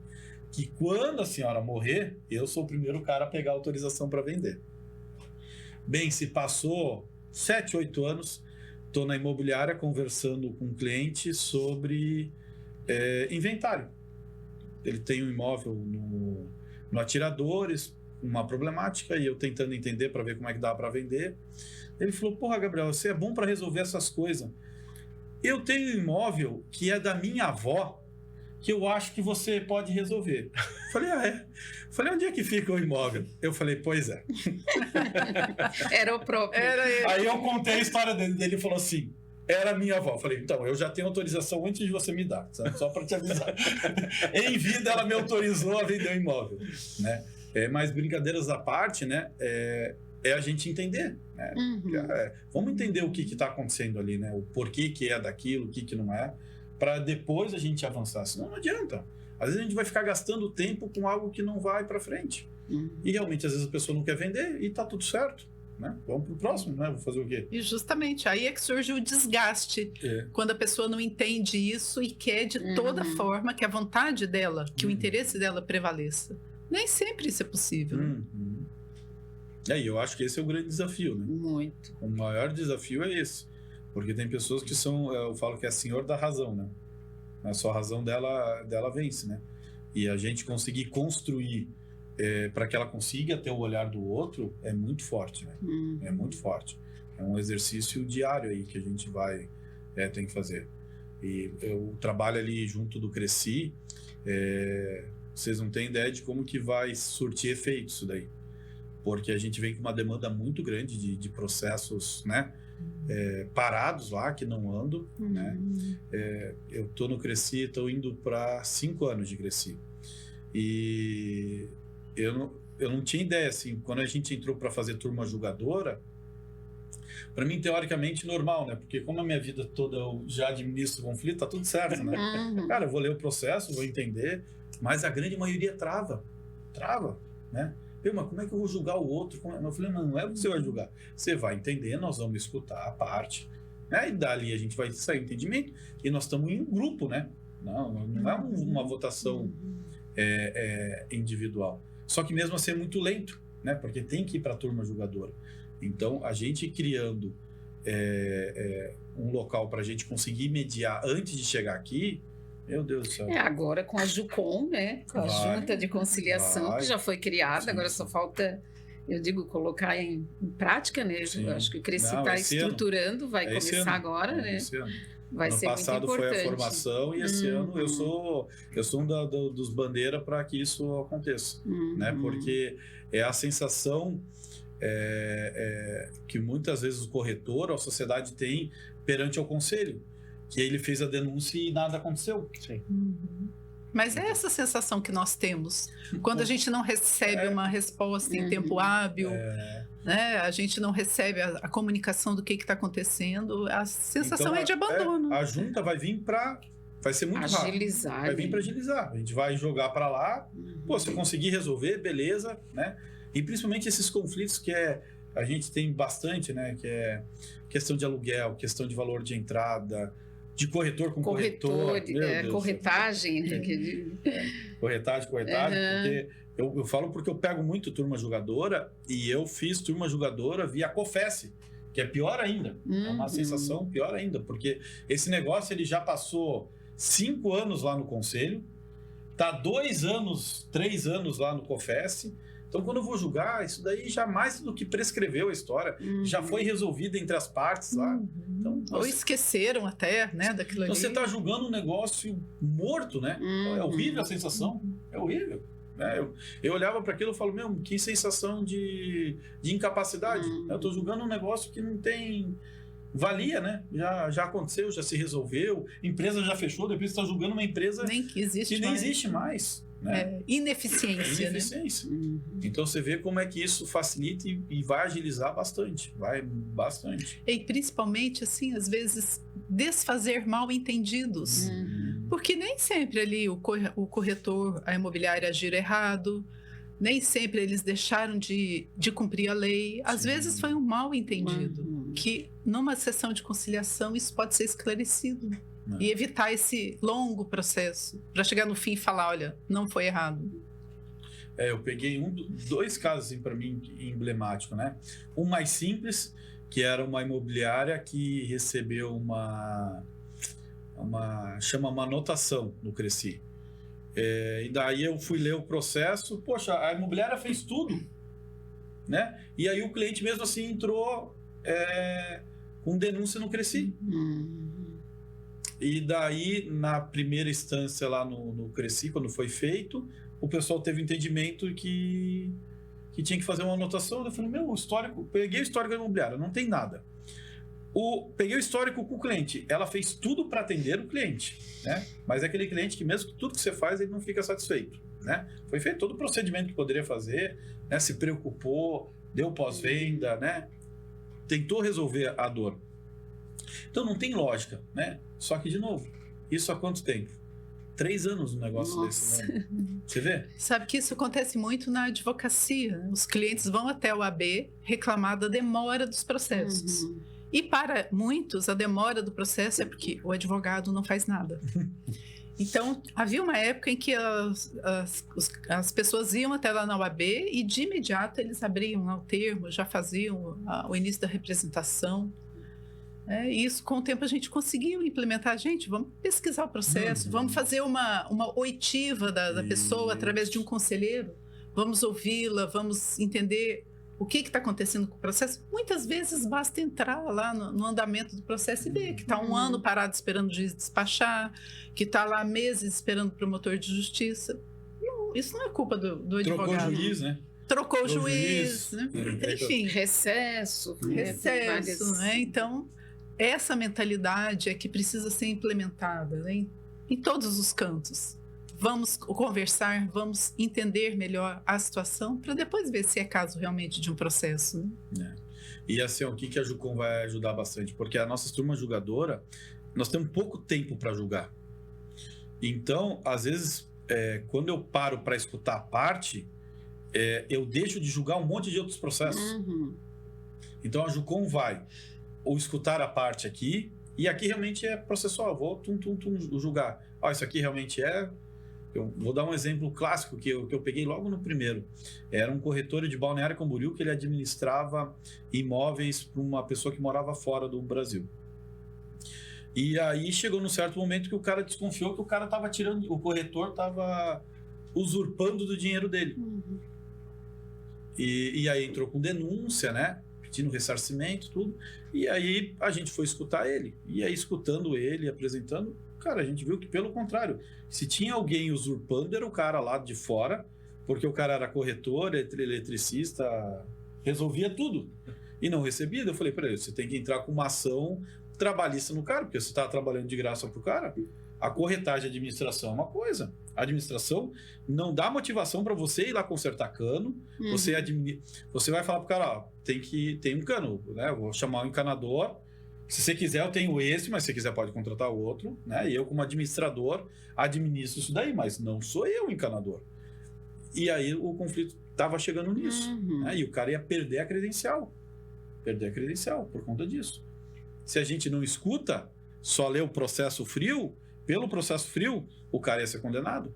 que quando a senhora morrer, eu sou o primeiro cara a pegar a autorização para vender. Bem, se passou 7, 8 anos, estou na imobiliária conversando com um cliente sobre inventário. ele tem um imóvel no Atiradores, uma problemática, e eu tentando entender para ver como é que dá para vender. Ele falou: porra, Gabriel, você é bom para resolver essas coisas. Eu tenho um imóvel que é da minha avó, que eu acho que você pode resolver. Falei: ah, é? Falei: onde é que fica o imóvel? Eu falei: pois é. Era o próprio. Era ele. Aí eu contei a história dele, ele falou assim: era minha avó. Eu falei: então, eu já tenho autorização antes de você me dar, sabe? Só para te avisar. Em vida, ela me autorizou a vender o imóvel, né? Mas brincadeiras à parte, né? É a gente entender, né? Vamos entender o que está acontecendo ali, né? O porquê que é daquilo, o que não é, para depois a gente avançar. Senão não adianta. Às vezes a gente vai ficar gastando tempo com algo que não vai para frente. E realmente, às vezes a pessoa não quer vender e tá tudo certo, né? Vamos pro próximo, né? Vou fazer o quê? E justamente aí é que surge o desgaste, quando a pessoa não entende isso e quer de toda forma que a vontade dela, que o interesse dela prevaleça. Nem sempre isso é possível. E eu acho que esse é o grande desafio, né? Muito. O maior desafio é esse. Porque tem pessoas que são, eu falo que é senhor da razão, né? Só a razão dela vence, né? E a gente conseguir construir para que ela consiga ter o olhar do outro é muito forte, né? É muito forte. É um exercício diário aí que a gente tem que fazer. E eu trabalho ali junto do Cresci, vocês não têm ideia de como que vai surtir efeito isso daí. Porque a gente vem com uma demanda muito grande de processos, né? Parados lá, que não andam, né? Eu tô no Cresci, estou indo para 5 anos de Cresci. E eu não tinha ideia, assim, quando a gente entrou para fazer turma julgadora, para mim, teoricamente, normal, né? Porque como a minha vida toda eu já administro conflito, tá tudo certo, né? Cara, eu vou ler o processo, vou entender, mas a grande maioria trava, né? Mas como é que eu vou julgar o outro? Eu falei: não é o que você vai julgar. Você vai entender, nós vamos escutar a parte, né? E dali a gente vai sair entendimento. E nós estamos em um grupo, né? Não é uma votação individual. Só que mesmo assim é muito lento, né? Porque tem que ir para a turma julgadora. Então, a gente criando um local para a gente conseguir mediar antes de chegar aqui, meu Deus do céu. Agora com a JuCon, né? Com a Junta de Conciliação, que já foi criada, Sim, agora só falta, eu digo, colocar em prática, né? Eu acho que o Cresci está estruturando, vai começar agora, né? Esse ano. Vai ser muito importante. Ano passado foi a formação e esse ano eu sou um dos bandeiras para que isso aconteça, né? Porque é a sensação que muitas vezes o corretor, a sociedade tem perante ao conselho, que ele fez a denúncia e nada aconteceu. Sim. Mas é essa sensação que nós temos quando a gente não recebe uma resposta em tempo hábil, né? A gente não recebe a comunicação do que está acontecendo, a sensação então, é de abandono. A junta vai vir para... Vai ser muito agilizar, rápido. Vai vir para agilizar. A gente vai jogar para lá. Pô, se eu conseguir resolver, beleza, né? E principalmente esses conflitos que a gente tem bastante, né? Que é questão de aluguel, questão de valor de entrada, de corretor com corretor. Corretagem. Corretagem, porque eu falo porque eu pego muito turma julgadora e eu fiz turma julgadora via COFES, que é pior ainda. É uma sensação pior ainda, porque esse negócio ele já passou 5 anos lá no conselho, tá 2 anos, 3 anos lá no COFES. Então, quando eu vou julgar, isso daí já mais do que prescreveu a história, já foi resolvido entre as partes lá. Então, ou esqueceram até, né, daquilo ali. Então, você está julgando um negócio morto, né? É horrível a sensação, é horrível. Eu olhava para aquilo e falo: meu, que sensação de incapacidade. Eu estou julgando um negócio que não tem valia, né? Já aconteceu, já se resolveu, empresa já fechou, depois você está julgando uma empresa que nem existe mais. Né? Ineficiência. Né? Então você vê como é que isso facilita e vai agilizar bastante. Vai bastante. E principalmente, assim, às vezes, desfazer mal entendidos. Porque nem sempre ali o corretor, a imobiliária agiram errado, nem sempre eles deixaram de cumprir a lei. Às vezes foi um mal entendido, que numa sessão de conciliação isso pode ser esclarecido. E evitar esse longo processo, para chegar no fim e falar: olha, não foi errado. Eu peguei 2 casos assim, para mim emblemáticos, né? Um mais simples, que era uma imobiliária que recebeu uma anotação no Cresci. E daí eu fui ler o processo, poxa, a imobiliária fez tudo, né? E aí o cliente mesmo assim entrou com denúncia no Cresci. E daí, na primeira instância lá no Cresci, quando foi feito, o pessoal teve entendimento que tinha que fazer uma anotação. Eu falei, meu, o histórico, peguei o histórico da imobiliária, não tem nada. Peguei o histórico com o cliente, ela fez tudo para atender o cliente, né? Mas é aquele cliente que mesmo que tudo que você faz, ele não fica satisfeito, né? Foi feito todo o procedimento que poderia fazer, né? Se preocupou, deu pós-venda, né? Tentou resolver a dor. Então não tem lógica, né? Só que, de novo, isso há quanto tempo? 3 anos um negócio desse, né? Você vê? Sabe que isso acontece muito na advocacia. Os clientes vão até o AB reclamar da demora dos processos. E para muitos, a demora do processo é porque o advogado não faz nada. Então, havia uma época em que as pessoas iam até lá na OAB e de imediato eles abriam lá o termo, já faziam o início da representação. E isso, com o tempo, a gente conseguiu implementar. Gente, vamos pesquisar o processo, vamos fazer uma oitiva da pessoa através de um conselheiro, vamos ouvi-la, vamos entender o que está acontecendo com o processo. Muitas vezes basta entrar lá no andamento do processo e ver que está 1 ano parado esperando o juiz despachar, que está lá meses esperando o promotor de justiça. Isso não é culpa do advogado. Trocou o juiz, né? Trocou o juiz, né? Enfim. Recesso, né? Então, essa mentalidade é que precisa ser implementada, né? Em todos os cantos. Vamos conversar, vamos entender melhor a situação para depois ver se é caso realmente de um processo. Né? E assim, o que a Jucom vai ajudar bastante? Porque a nossa turma julgadora, nós temos pouco tempo para julgar. Então, às vezes, quando eu paro para escutar a parte, eu deixo de julgar um monte de outros processos. Então, a Jucom vai ou escutar a parte aqui, e aqui realmente é processual, vou julgar. Isso aqui realmente é... Eu vou dar um exemplo clássico que eu peguei logo no primeiro. Era um corretor de Balneário Camboriú que ele administrava imóveis para uma pessoa que morava fora do Brasil. E aí chegou num certo momento que o cara desconfiou que o cara estava tirando, o corretor estava usurpando do dinheiro dele. E aí entrou com denúncia, né? Pedindo ressarcimento, tudo. E aí a gente foi escutar ele. E aí, escutando ele, apresentando, cara, a gente viu que, pelo contrário, se tinha alguém usurpando, era o cara lá de fora, porque o cara era corretor, eletricista, resolvia tudo. E não recebia. Eu falei, peraí, você tem que entrar com uma ação trabalhista no cara, porque você está trabalhando de graça pro cara. A corretagem de administração é uma coisa. A administração não dá motivação para você ir lá consertar cano. Você vai falar pro cara, tem um cano, né? Eu vou chamar um encanador. Se você quiser, eu tenho esse, mas se você quiser, pode contratar outro, né? E eu, como administrador, administro isso daí, mas não sou eu o encanador. E aí o conflito estava chegando nisso, né? E o cara ia perder a credencial. Perder a credencial por conta disso. Se a gente não escuta, só lê o processo frio, pelo processo frio, o cara ia ser condenado.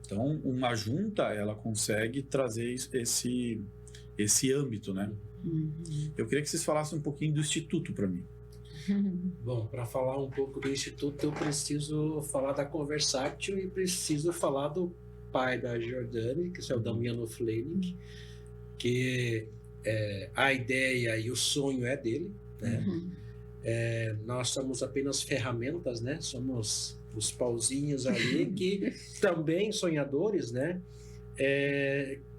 Então, uma junta, ela consegue trazer esse âmbito, né? Eu queria que vocês falassem um pouquinho do Instituto para mim. Bom, para falar um pouco do Instituto, eu preciso falar da Conversátil e preciso falar do pai da Jordane, que é o Damiano Fleining, que a ideia e o sonho é dele, né? Nós somos apenas ferramentas, né? Somos os pauzinhos ali que também sonhadores, né?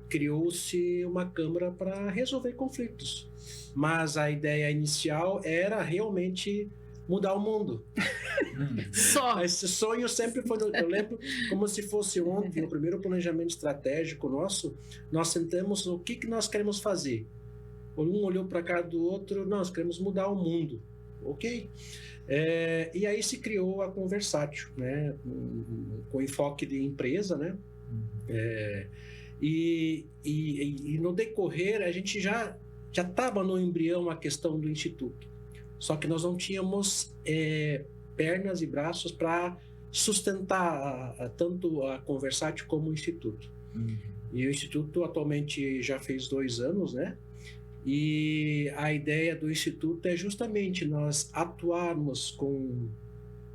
Criou-se uma câmara para resolver conflitos, mas a ideia inicial era realmente mudar o mundo. Só. Esse sonho sempre foi, eu lembro como se fosse ontem, o primeiro planejamento estratégico nosso, nós sentamos o que nós queremos fazer. Um olhou para a cara do outro, nós queremos mudar o mundo, ok? E aí se criou a Conversátil, né? Com enfoque de empresa, né? E no decorrer a gente já estava no embrião a questão do Instituto, só que nós não tínhamos pernas e braços para sustentar tanto a Conversátil como o Instituto. E o Instituto atualmente já fez 2 anos, né? E a ideia do Instituto é justamente nós atuarmos com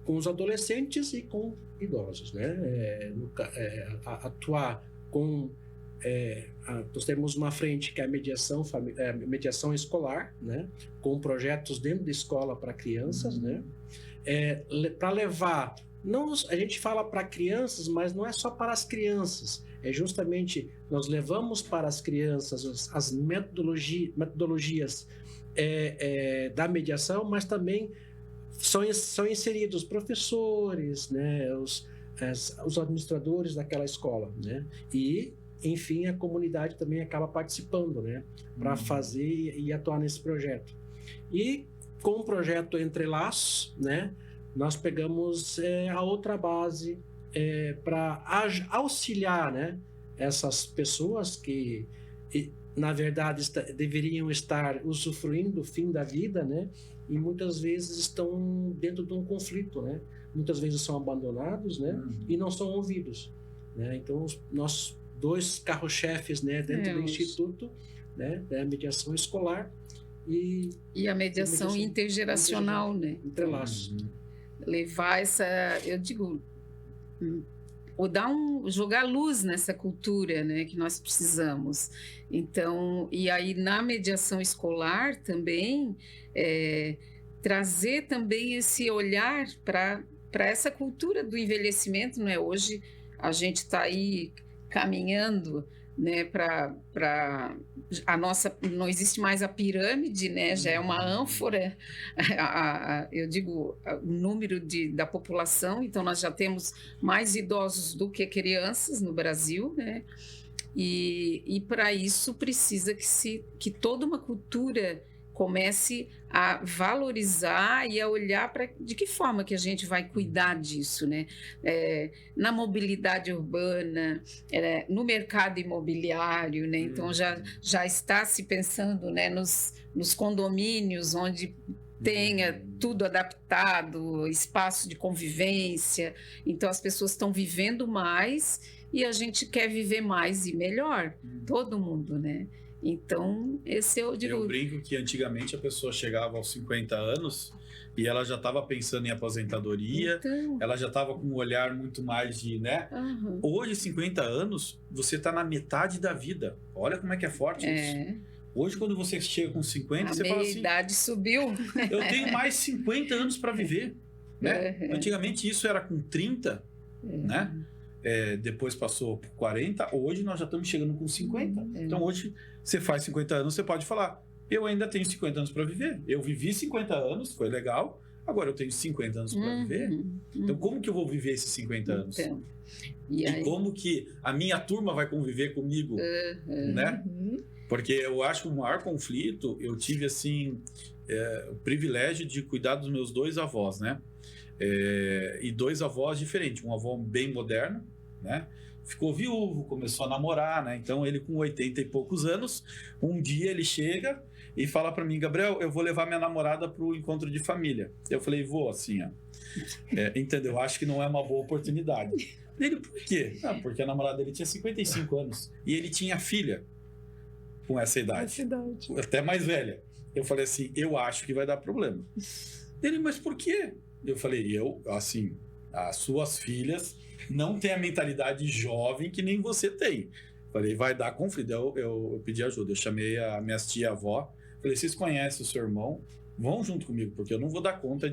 com os adolescentes e com idosos, né? Atuar com nós temos uma frente que é a mediação escolar, né? Com projetos dentro da escola para crianças, né? Para levar, não, a gente fala para crianças, mas não é só para as crianças, é justamente nós levamos para as crianças as metodologias da mediação, mas também são inseridos professores, né? Os administradores daquela escola, né? E enfim, a comunidade também acaba participando, né, para fazer e atuar nesse projeto. E com o projeto Entre Laços, né, nós pegamos a outra base para auxiliar, né, essas pessoas que, na verdade, deveriam estar usufruindo do fim da vida, né, e muitas vezes estão dentro de um conflito, né, muitas vezes são abandonados, né, e não são ouvidos, né. Então, nós 2 carro-chefes, né, dentro do Instituto, né, a mediação escolar e a mediação intergeracional, né? Entre Laços. Levar eu digo, jogar luz nessa cultura, né, que nós precisamos. Então, e aí na mediação escolar também, trazer também esse olhar para essa cultura do envelhecimento, não é? Hoje a gente está aí caminhando, né, para a nossa, não existe mais a pirâmide, né, já é uma ânfora, eu digo, o número da população, então nós já temos mais idosos do que crianças no Brasil, né, e para isso precisa que toda uma cultura comece a valorizar e a olhar para de que forma que a gente vai cuidar disso, né? Na mobilidade urbana, no mercado imobiliário, né? Então já está se pensando, né, nos condomínios onde tenha tudo adaptado, espaço de convivência. Então as pessoas estão vivendo mais e a gente quer viver mais e melhor, todo mundo, né? Então, esse eu digo... Eu brinco que antigamente a pessoa chegava aos 50 anos e ela já estava pensando em aposentadoria, então... ela já estava com um olhar muito mais de, né? Hoje, 50 anos, você está na metade da vida. Olha como é que é forte isso. Hoje, quando você chega com 50, você fala assim... A idade subiu. Eu tenho mais 50 anos para viver, né? Antigamente isso era com 30, né? Depois passou por 40, hoje nós já estamos chegando com 50. Então hoje você faz 50 anos, você pode falar, eu ainda tenho 50 anos para viver. Eu vivi 50 anos, foi legal, agora eu tenho 50 anos para viver. Então como que eu vou viver esses 50 anos? Então, e como que a minha turma vai conviver comigo, né? Porque eu acho que o maior conflito, eu tive assim, o privilégio de cuidar dos meus 2 avós, né? E 2 avós diferentes, um avô bem moderno, né? Ficou viúvo, começou a namorar, né? Então ele com 80 e poucos anos, um dia ele chega e fala para mim, Gabriel, eu vou levar minha namorada para o encontro de família. Eu falei, vou assim, ó. Entendeu? Acho que não é uma boa oportunidade. Ele, por quê? Porque a namorada dele tinha 55 anos e ele tinha filha com essa idade, até mais velha. Eu falei assim, eu acho que vai dar problema. Ele, mas por quê? Eu falei, assim, as suas filhas não têm a mentalidade jovem que nem você tem. Falei, vai dar conflito. Eu pedi ajuda, eu chamei a minha tia-avó, falei, vocês conhecem o seu irmão? Vão junto comigo, porque eu não vou dar conta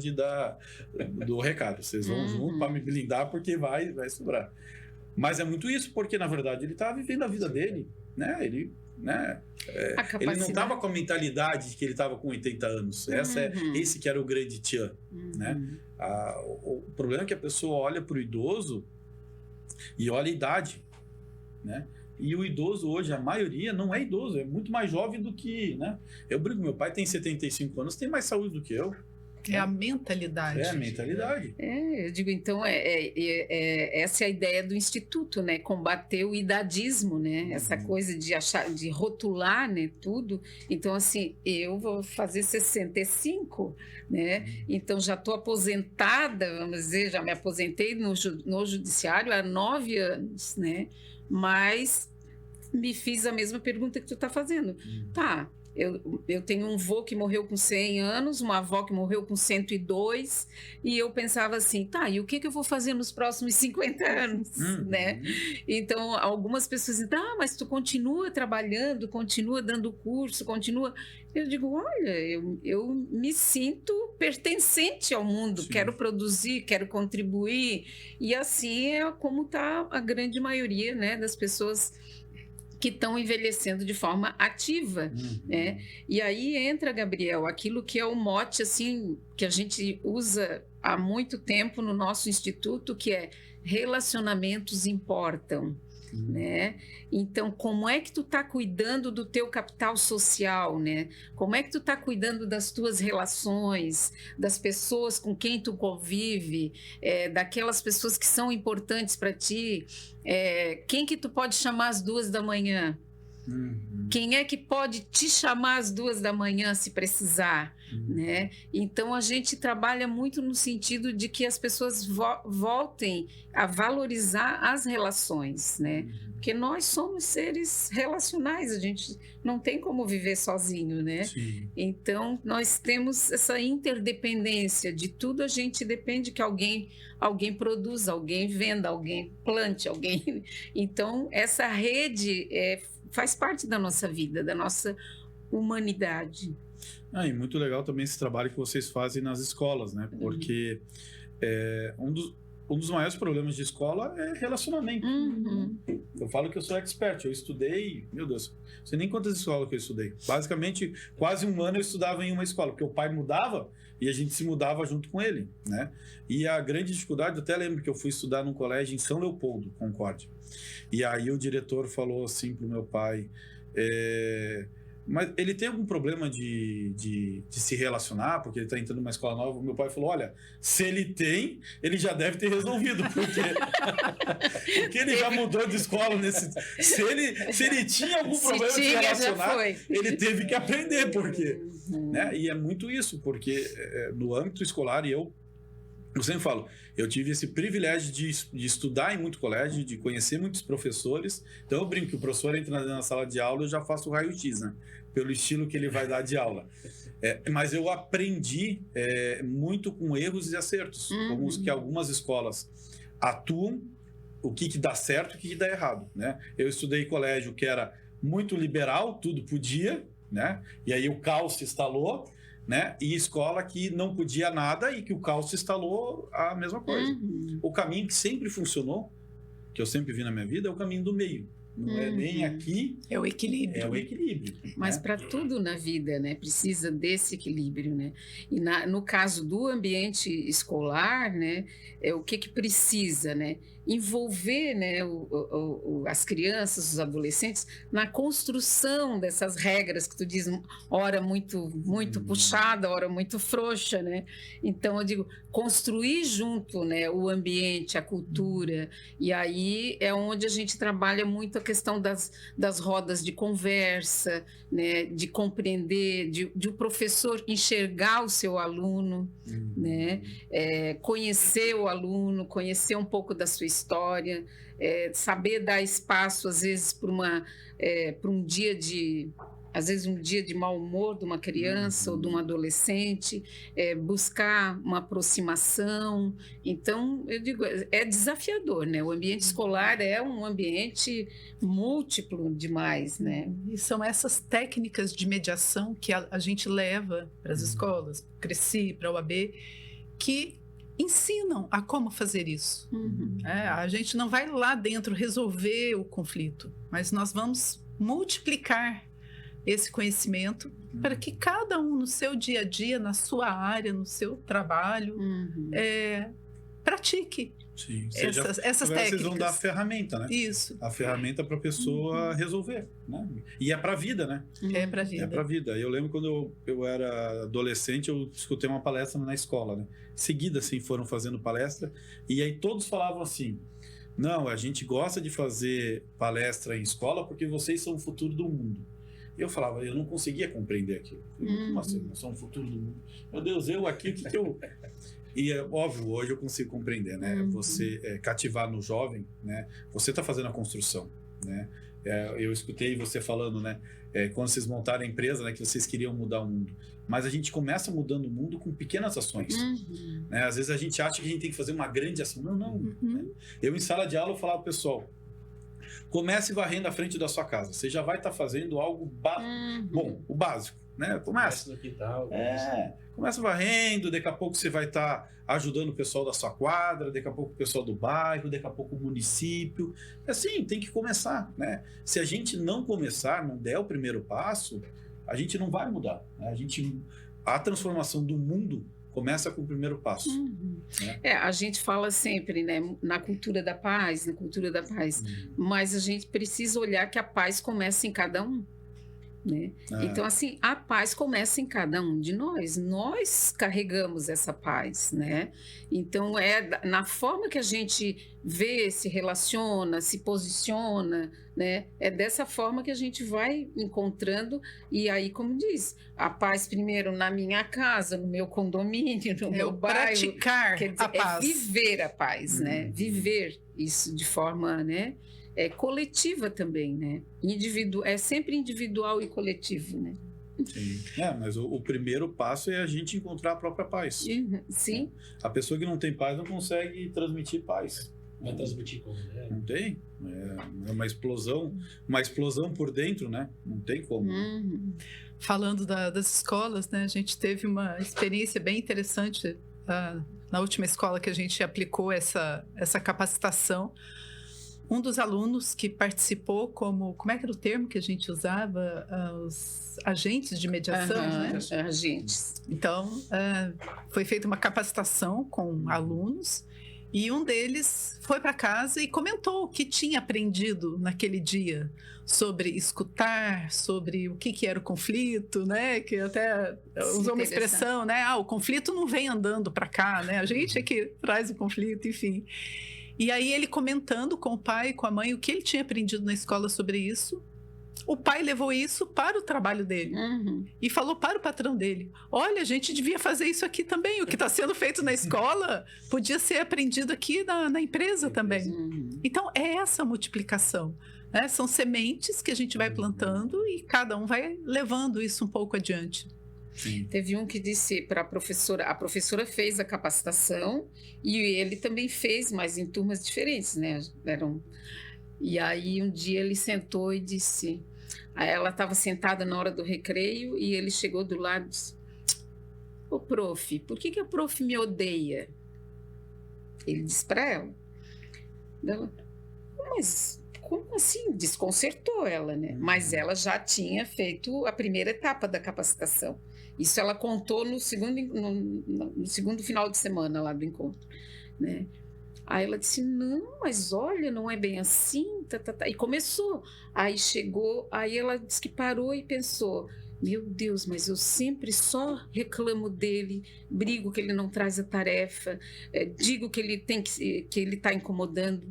do recado. Vocês vão junto para me blindar, porque vai sobrar. Mas é muito isso, porque na verdade ele está vivendo a vida dele, né? Ele não estava com a mentalidade de que ele estava com 80 anos. Esse que era o grande tchan, né? O problema é que a pessoa olha para o idoso e olha a idade, né? E o idoso hoje, a maioria não é idoso, é muito mais jovem do que, né? Eu brinco, meu pai tem 75 anos, tem mais saúde do que eu. É a mentalidade. É a mentalidade. Eu digo, então, essa é a ideia do Instituto, né? Combater o idadismo, né? Essa coisa de rotular, né? Tudo. Então, assim, eu vou fazer 65, né? Então, já estou aposentada, vamos dizer, já me aposentei no judiciário há 9 anos, né? Mas me fiz a mesma pergunta que tu está fazendo. Tá, Eu tenho um avô que morreu com 100 anos, uma avó que morreu com 102, e eu pensava assim, tá, e o que eu vou fazer nos próximos 50 anos, né? Então, algumas pessoas dizem, mas tu continua trabalhando, continua dando curso, continua... Eu digo, olha, eu me sinto pertencente ao mundo, Sim. quero produzir, quero contribuir, e assim é como está a grande maioria, né, das pessoas que estão envelhecendo de forma ativa, né? E aí entra, Gabriel, aquilo que é o mote, assim, que a gente usa há muito tempo no nosso instituto, que é relacionamentos importam, né? Então, como é que tu tá cuidando do teu capital social, né? Como é que tu tá cuidando das tuas relações, das pessoas com quem tu convive, daquelas pessoas que são importantes para ti? Quem que tu pode chamar às 2 da manhã? Quem é que pode te chamar às 2 da manhã se precisar, né? Então a gente trabalha muito no sentido de que as pessoas voltem a valorizar as relações, né? Porque nós somos seres relacionais, a gente não tem como viver sozinho, né? Sim. Então nós temos essa interdependência, de tudo a gente depende que alguém produza, alguém venda, alguém plante, alguém... Então essa rede faz parte da nossa vida, da nossa humanidade. E muito legal também esse trabalho que vocês fazem nas escolas, né? Porque um dos maiores problemas de escola é relacionamento. Eu falo que eu sou expert, eu estudei, meu Deus, não sei nem quantas escolas que eu estudei. Basicamente, quase um ano eu estudava em uma escola, porque o pai mudava e a gente se mudava junto com ele, né? E a grande dificuldade, eu até lembro que eu fui estudar num colégio em São Leopoldo, Concórdia. E aí o diretor falou assim pro meu pai, mas ele tem algum problema de se relacionar, porque ele está entrando numa escola nova? O meu pai falou, olha, se ele tem, ele já deve ter resolvido, porque ele já mudou de escola. Se ele tinha algum problema de se relacionar, ele teve que aprender, porque... Né? E é muito isso, porque no âmbito escolar, eu sempre falo, eu tive esse privilégio de estudar em muito colégio, de conhecer muitos professores. Então eu brinco que o professor entra na sala de aula, eu já faço o raio-x, né? Pelo estilo que ele vai dar de aula. Mas eu aprendi muito com erros e acertos, como os que algumas escolas atuam, o que dá certo e o que dá errado, né? Eu estudei em colégio que era muito liberal, tudo podia, né? E aí o caos se instalou, né? E escola que não podia nada e que o caos se instalou a mesma coisa. O caminho que sempre funcionou, que eu sempre vi na minha vida, é o caminho do meio. Não é nem aqui... É o equilíbrio. É o equilíbrio. Mas né? para tudo na vida, né? Precisa desse equilíbrio, né? E no caso do ambiente escolar, né? O que precisa, né? Envolver, né, as crianças, os adolescentes na construção dessas regras que tu diz, hora muito puxada, hora muito frouxa, né? Então eu digo, construir junto, né, o ambiente, a cultura, e aí é onde a gente trabalha muito a questão das rodas de conversa, né, de compreender, de o professor enxergar o seu aluno, né, conhecer o aluno, conhecer um pouco da sua história, saber dar espaço, às vezes, para um dia de... Às vezes, um dia de mau humor de uma criança ou de um adolescente, buscar uma aproximação. Então, eu digo, é desafiador, né? O ambiente escolar é um ambiente múltiplo demais, né? E são essas técnicas de mediação que a gente leva para as escolas, para o Cresci, para a UAB, que ensinam a como fazer isso. A gente não vai lá dentro resolver o conflito, mas nós vamos multiplicar esse conhecimento para que cada um no seu dia a dia, na sua área, no seu trabalho, pratique essas técnicas. Vocês vão dar a ferramenta, né? Isso. A ferramenta para a pessoa resolver, né? E é para a vida, né? É para a vida. É para a vida. Eu lembro quando eu era adolescente, eu escutei uma palestra na escola, né? Seguida, assim, foram fazendo palestra, e aí todos falavam assim, não, a gente gosta de fazer palestra em escola porque vocês são o futuro do mundo. Eu falava, eu não conseguia compreender aquilo. Como assim? Nós somos o futuro do mundo. Meu Deus, eu aqui, o que eu... E é óbvio, hoje eu consigo compreender, né? Você cativar no jovem, né? Você está fazendo a construção, né? Eu escutei você falando, né? Quando vocês montaram a empresa, né? Que vocês queriam mudar o mundo. Mas a gente começa mudando o mundo com pequenas ações. Né? Às vezes a gente acha que a gente tem que fazer uma grande ação. Não. Né? Eu, em sala de aula, eu falava pro pessoal, comece varrendo a frente da sua casa. Você já vai estar fazendo algo bom, o básico. Né? Começa no quintal. Começa varrendo, daqui a pouco você vai estar ajudando o pessoal da sua quadra, daqui a pouco o pessoal do bairro, daqui a pouco o município. Assim, tem que começar. Né? Se a gente não começar, não der o primeiro passo, a gente não vai mudar. Né? A transformação do mundo começa com o primeiro passo. Né? A gente fala sempre, né, na cultura da paz, mas a gente precisa olhar que a paz começa em cada um. Né? Então, assim, a paz começa em cada um de nós. Nós carregamos essa paz, né? Então, na forma que a gente vê, se relaciona, se posiciona, né? É dessa forma que a gente vai encontrando. E aí, como diz, a paz primeiro na minha casa, no meu condomínio, no meu bairro. Praticar a paz. É viver a paz, né? Viver isso de forma, né? Coletiva também, né? É sempre individual e coletivo, né? Sim. Mas o primeiro passo é a gente encontrar a própria paz. Sim. A pessoa que não tem paz não consegue transmitir paz. Vai transmitir como, né? Não tem. É uma explosão por dentro, né? Não tem como. Falando das escolas, né? A gente teve uma experiência bem interessante na última escola que a gente aplicou essa capacitação. Um dos alunos que participou como é que era o termo que a gente usava? Os agentes de mediação, né? Agentes. Então, foi feita uma capacitação com alunos e um deles foi para casa e comentou o que tinha aprendido naquele dia sobre escutar, sobre o que era o conflito, né? Que até usou uma expressão, né? O conflito não vem andando para cá, né? A gente é que traz o conflito, enfim. E aí ele comentando com o pai e com a mãe o que ele tinha aprendido na escola sobre isso. O pai levou isso para o trabalho dele e falou para o patrão dele, olha, a gente devia fazer isso aqui também. O que está sendo feito na escola podia ser aprendido aqui na empresa também. Então, é essa multiplicação. Né? São sementes que a gente vai plantando e cada um vai levando isso um pouco adiante. Sim. Teve um que disse para a professora fez a capacitação e ele também fez, mas em turmas diferentes, né? E aí um dia ele sentou e disse, ela estava sentada na hora do recreio e ele chegou do lado e disse, ô prof, por que a prof me odeia? Ele disse para ela, mas como assim? Desconcertou ela, né? Mas ela já tinha feito a primeira etapa da capacitação. Isso ela contou no segundo final de semana lá do encontro, né? Aí ela disse, não, mas olha, não é bem assim, E começou. Aí chegou, aí ela disse que parou e pensou, meu Deus, mas eu sempre só reclamo dele, brigo que ele não traz a tarefa, digo que ele está incomodando.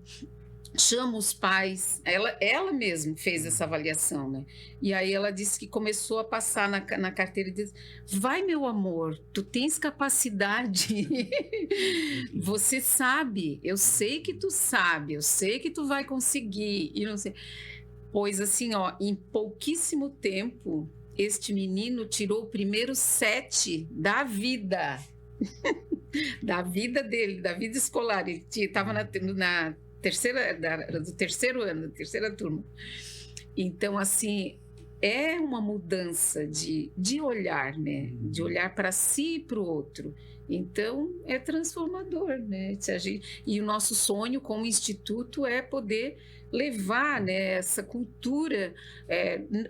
Chama os pais, ela mesma fez essa avaliação, né? E aí ela disse que começou a passar na carteira e disse, vai meu amor, tu tens capacidade, você sabe, eu sei que tu sabe, eu sei que tu vai conseguir, e não sei. Pois assim, em pouquíssimo tempo, este menino tirou o primeiro 7 da vida, da vida dele, da vida escolar, ele estava na do terceiro ano, da terceira turma. Então, assim, é uma mudança de olhar, né? De olhar para si e para o outro. Então, é transformador, né? E o nosso sonho com o Instituto é poder levar, né, essa cultura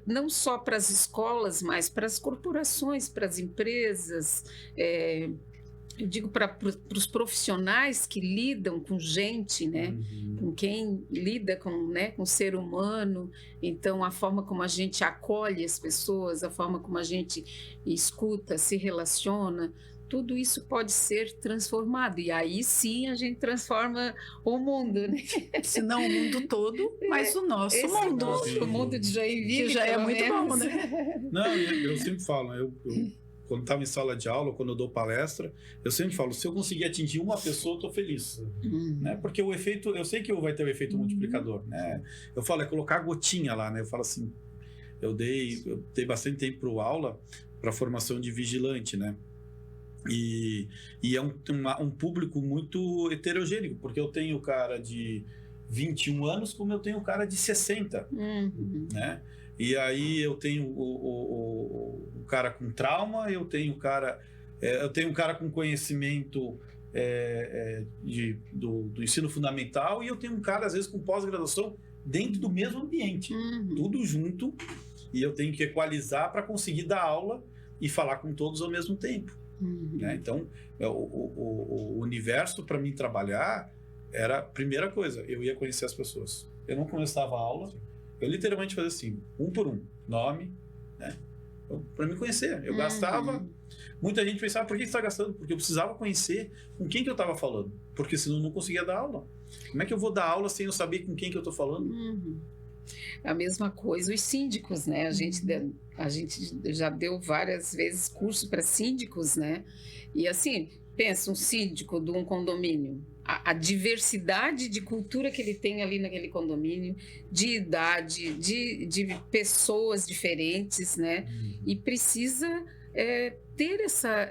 não só para as escolas, mas para as corporações, para as empresas, eu digo para os profissionais que lidam com gente, né? Com quem lida com o ser humano. Então, a forma como a gente acolhe as pessoas, a forma como a gente escuta, se relaciona, tudo isso pode ser transformado. E aí sim a gente transforma o mundo, né? Se não o mundo todo, mas o nosso mundo. O mundo de Joinville, que já é muito bom, né? Não, eu sempre falo, quando estava em sala de aula, quando eu dou palestra, eu sempre falo, se eu conseguir atingir uma pessoa, eu estou feliz. Né? Porque o efeito, eu sei que vai ter o efeito multiplicador. Né? Eu falo, é colocar gotinha lá, né? Eu falo assim, eu dei bastante tempo para aula, para formação de vigilante, né? E é um público muito heterogêneo, porque eu tenho cara de 21 anos, como eu tenho cara de 60, né? E aí eu tenho o cara com trauma, eu tenho um cara com conhecimento do ensino fundamental, e eu tenho um cara, às vezes, com pós-graduação dentro do mesmo ambiente, tudo junto, e eu tenho que equalizar para conseguir dar aula e falar com todos ao mesmo tempo. Né? Então, o universo para mim trabalhar era a primeira coisa, eu ia conhecer as pessoas. Eu não começava a aula, eu literalmente fazia assim, um por um, nome, né? Para me conhecer. Eu gastava, muita gente pensava, por que você está gastando? Porque eu precisava conhecer com quem que eu estava falando, porque senão eu não conseguia dar aula. Como é que eu vou dar aula sem eu saber com quem que eu estou falando? A mesma coisa os síndicos, né? A gente já deu várias vezes curso para síndicos, né? E assim, pensa um síndico de um condomínio, a diversidade de cultura que ele tem ali naquele condomínio, de idade, de pessoas diferentes, né? E precisa ter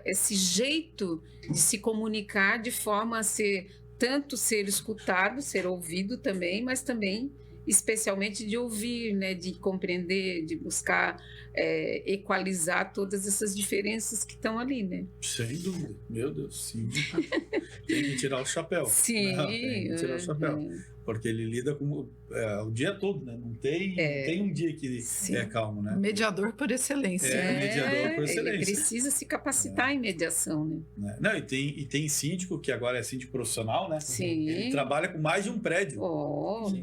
esse jeito de se comunicar de forma a tanto ser escutado, ser ouvido também, mas também especialmente de ouvir, né, de compreender, de buscar equalizar todas essas diferenças que estão ali, né? Sem dúvida, meu Deus, sim. Tem que tirar o chapéu. Sim. Não, tem que tirar o chapéu. Porque ele lida com o dia todo, né? Não tem um dia que é calmo, né? Mediador por excelência. Mediador por excelência. Ele precisa se capacitar em mediação, né? Não, e tem síndico, que agora é síndico profissional, né? Sim. Ele trabalha com mais de um prédio.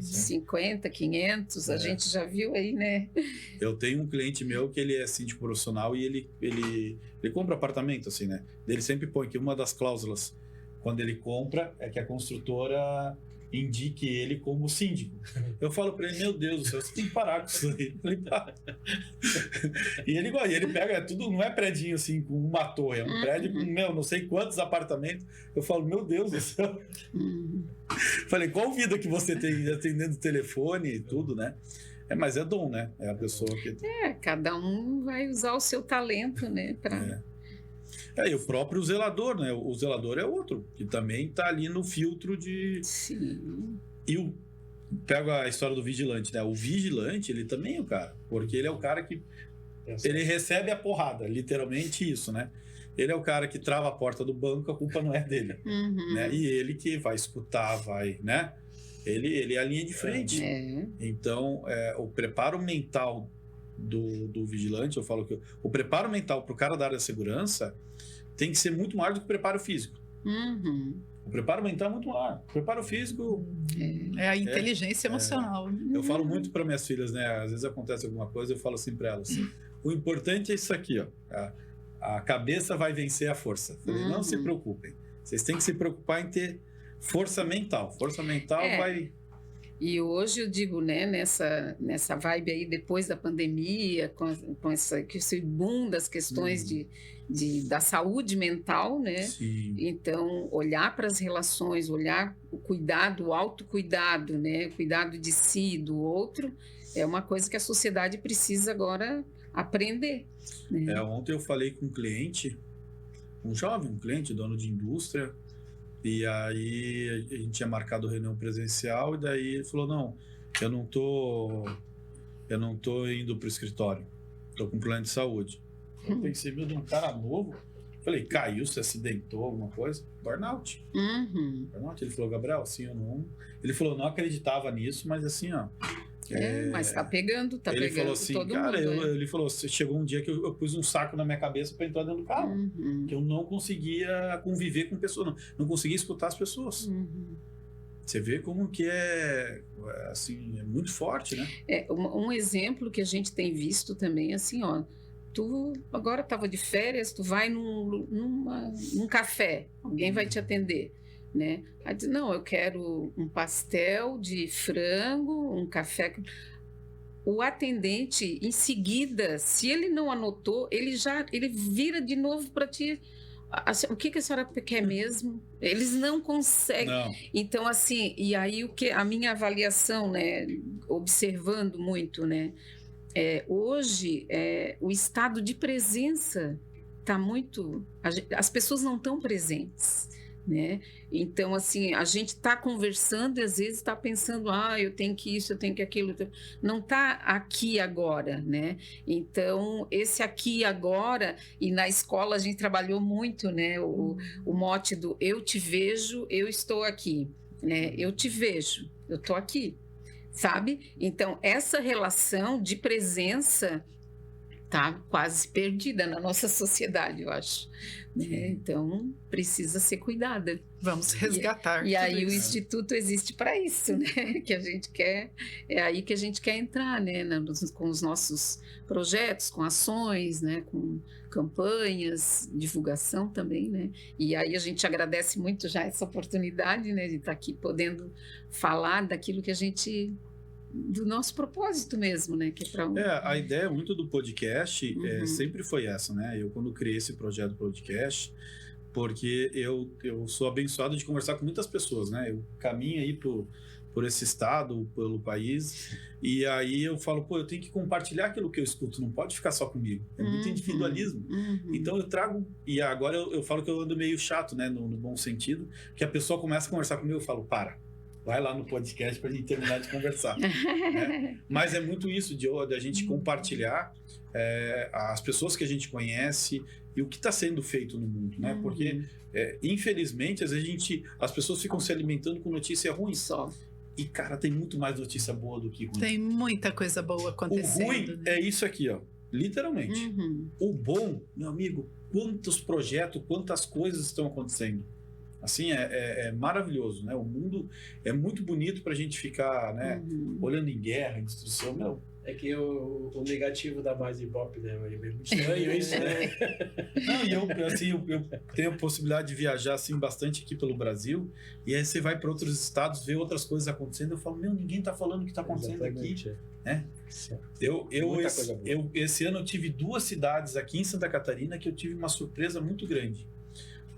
Sim. 50, 500, a gente já viu aí, né? Eu tenho um cliente meu que ele é síndico profissional e ele compra apartamento, assim, né? Ele sempre põe que uma das cláusulas, quando ele compra, é que a construtora indique ele como síndico. Eu falo para ele, meu Deus do céu, você tem que parar com isso aí. E ele pega tudo, não é predinho assim com uma torre, é um prédio com, não sei quantos apartamentos. Eu falo, meu Deus do céu. Falei, qual vida que você tem atendendo o telefone e tudo, né? Mas é dom, né? É a pessoa que... cada um vai usar o seu talento, né? E o próprio zelador, né? O zelador é outro, que também está ali no filtro de... Sim. E pega a história do vigilante, né? O vigilante, ele também é o cara, porque ele é o cara que... Ele recebe a porrada, literalmente isso, né? Ele é o cara que trava a porta do banco, a culpa não é dele. Né? E ele que vai escutar, né? Ele é a linha de frente. Então, o preparo mental do vigilante, eu falo que o preparo mental para o cara da área da segurança tem que ser muito maior do que o preparo físico. O preparo mental é muito maior. O preparo físico... É a inteligência emocional. Eu falo muito para minhas filhas, né? Às vezes acontece alguma coisa, eu falo assim para elas. O importante é isso aqui, ó. A cabeça vai vencer a força. Não se preocupem. Vocês têm que se preocupar em ter força mental. Força mental vai... E hoje eu digo, né, nessa vibe aí, depois da pandemia, com esse boom das questões da saúde mental, né? Sim. Então, olhar para as relações, olhar o cuidado, o autocuidado, né? O cuidado de si, do outro, é uma coisa que a sociedade precisa agora aprender. Né? Ontem eu falei com um cliente, um jovem cliente, dono de indústria, e aí a gente tinha marcado reunião presencial, e daí ele falou, não, eu não tô indo pro escritório, tô com plano de saúde. Eu pensei, meu Deus, um cara novo. Falei, caiu, se acidentou, alguma coisa? Burnout. Burnout. Ele falou, Gabriel, assim, eu não... Ele falou, não acreditava nisso, mas assim, ó... mas tá pegando, ele falou assim, todo cara, mundo. Ele falou, chegou um dia que eu pus um saco na minha cabeça para entrar dentro do carro, que eu não conseguia conviver com pessoas, não conseguia escutar as pessoas. Você vê como que assim, é muito forte, né? Um exemplo que a gente tem visto também, assim, ó, tu agora estava de férias, tu vai num café, alguém vai te atender, né? Aí diz, não, eu quero um pastel de frango, um café. o atendente, em seguida, se ele não anotou, ele vira de novo para ti. O que a senhora quer mesmo? Eles não conseguem. Não. Então, assim, e aí a minha avaliação, né, observando muito, né, hoje o estado de presença está muito. As pessoas não estão presentes, né? Então, assim, a gente está conversando e às vezes está pensando, eu tenho que isso, eu tenho que aquilo. Não está aqui agora, né? Então, esse aqui e agora, e na escola a gente trabalhou muito, né? O mote do eu te vejo, eu estou aqui, né? Eu te vejo, eu estou aqui, sabe? Então, essa relação de presença está quase perdida na nossa sociedade, eu acho. Né? Então, precisa ser cuidada. Vamos resgatar. E aí isso. o Instituto existe para isso, né? Que a gente quer, é aí que a gente quer entrar, né? Com os nossos projetos, com ações, né? Com campanhas, divulgação também, né? E aí a gente agradece muito já essa oportunidade, né? De estar aqui podendo falar daquilo que a gente... do nosso propósito mesmo, né? Que é para a ideia muito do podcast sempre foi essa, né? Eu, quando criei esse projeto podcast, porque eu sou abençoado de conversar com muitas pessoas, né? Eu caminho aí por esse estado, pelo país, e aí eu falo, eu tenho que compartilhar aquilo que eu escuto, não pode ficar só comigo. É muito individualismo. Então eu trago, e agora eu falo que eu ando meio chato, né? No bom sentido, que a pessoa começa a conversar comigo, eu falo, vai lá no podcast para a gente terminar de conversar. Né? Mas é muito isso, de a gente compartilhar as pessoas que a gente conhece e o que está sendo feito no mundo, né? Porque, infelizmente, às vezes as pessoas ficam se alimentando com notícia ruim. Só. E, cara, tem muito mais notícia boa do que ruim. Tem muita coisa boa acontecendo. O ruim é isso aqui, ó. Literalmente. O bom, meu amigo, quantos projetos, quantas coisas estão acontecendo. Assim, é maravilhoso, né? O mundo é muito bonito para a gente ficar, né? Olhando em guerra, em destruição, meu. É que o negativo dá mais ibope, né? É muito estranho isso, né? Não, e eu tenho a possibilidade de viajar, assim, bastante aqui pelo Brasil, e aí você vai para outros estados, vê outras coisas acontecendo, eu falo, ninguém está falando o que está acontecendo aqui, né? Esse ano eu tive 2 cidades aqui em Santa Catarina que eu tive uma surpresa muito grande.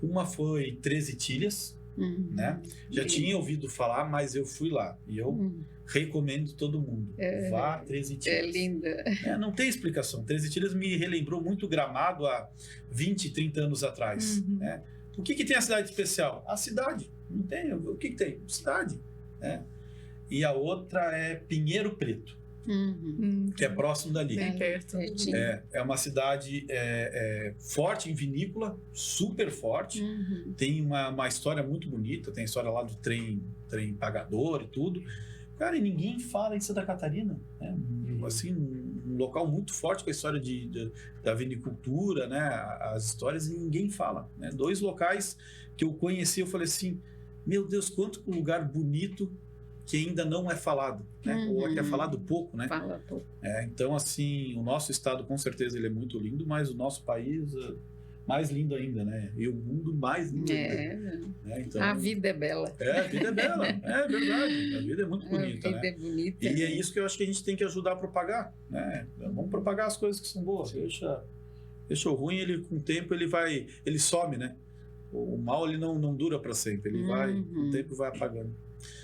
Uma foi 13 Itilhas, né? Já tinha ouvido falar, mas eu fui lá. E eu recomendo todo mundo. Vá a 13 Itilhas. É linda. Não tem explicação. 13 Itilhas me relembrou muito Gramado há 20, 30 anos atrás. Né? O que tem a cidade especial? A cidade. Não tem. O que tem? Cidade. Né? E a outra é Pinheiro Preto. Que é próximo dali. Bem perto. É uma cidade forte em vinícola, super forte. Tem uma história muito bonita, tem a história lá do trem pagador e tudo. Cara, e ninguém fala em Santa Catarina. Né? Assim, um local muito forte com a história da vinicultura, né? As histórias, e ninguém fala. Né? 2 locais que eu conheci, eu falei assim, meu Deus, quanto lugar bonito que ainda não é falado, né? Ou é falado pouco, né? Fala pouco. Então, assim, o nosso estado, com certeza, ele é muito lindo, mas o nosso país mais lindo ainda, né? E o mundo mais lindo ainda. Né? Então, a vida é bela. A vida é bela, é verdade. A vida é muito bonita, a vida né? é bonita. E é isso que eu acho que a gente tem que ajudar a propagar, né? Vamos propagar as coisas que são boas. Deixa o ruim, ele com o tempo ele some, né? O mal, ele não dura para sempre, ele com o tempo vai apagando.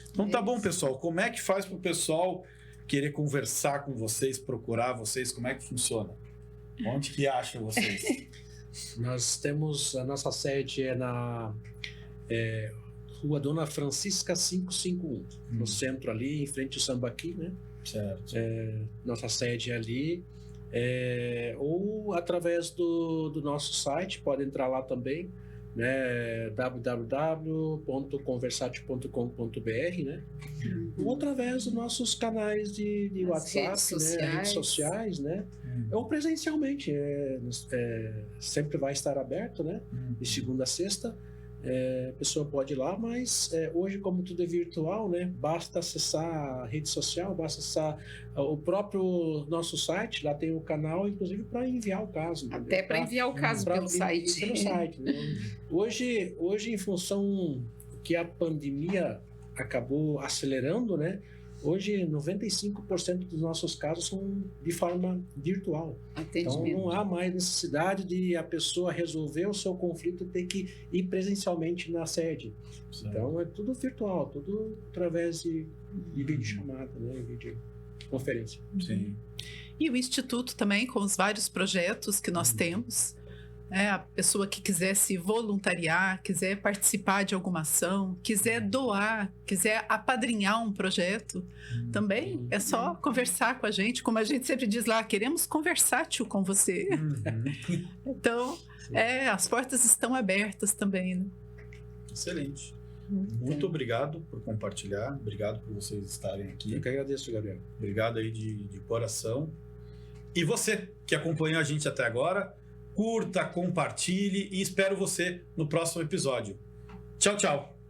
Então tá bom, pessoal. Como é que faz para o pessoal querer conversar com vocês, procurar vocês? Como é que funciona? Onde que acham vocês? Nós temos a nossa sede na Rua Dona Francisca 551, no centro ali, em frente ao Sambaqui, né? Certo. Nossa sede é ali. Ou através do nosso site, pode entrar lá também, né? www.conversate.com.br, né? Ou através dos nossos canais de WhatsApp, redes sociais, né? Ou presencialmente, sempre vai estar aberto, né? De segunda a sexta, a pessoa pode ir lá, mas hoje, como tudo é virtual, né? Basta acessar a rede social, basta acessar o próprio nosso site, lá tem o canal, inclusive para enviar o caso. Até para enviar o caso pelo site. Pelo site, né? Hoje, em função que a pandemia acabou acelerando, né? Hoje, 95% dos nossos casos são de forma virtual. Então, Atendimento. não há mais necessidade de a pessoa resolver o seu conflito ter que ir presencialmente na sede. Então, é tudo virtual, tudo através de videochamada, né? Videoconferência. Sim. E o Instituto também, com os vários projetos que nós temos. A pessoa que quiser se voluntariar, quiser participar de alguma ação, quiser doar, quiser apadrinhar um projeto, também é só conversar com a gente. Como a gente sempre diz lá, queremos conversátil com você. Então, as portas estão abertas também. Né? Excelente. Muito obrigado por compartilhar. Obrigado por vocês estarem aqui. Eu que agradeço, Gabriel. Obrigado aí de coração. E você que acompanhou a gente até agora, curta, compartilhe e espero você no próximo episódio. Tchau, tchau.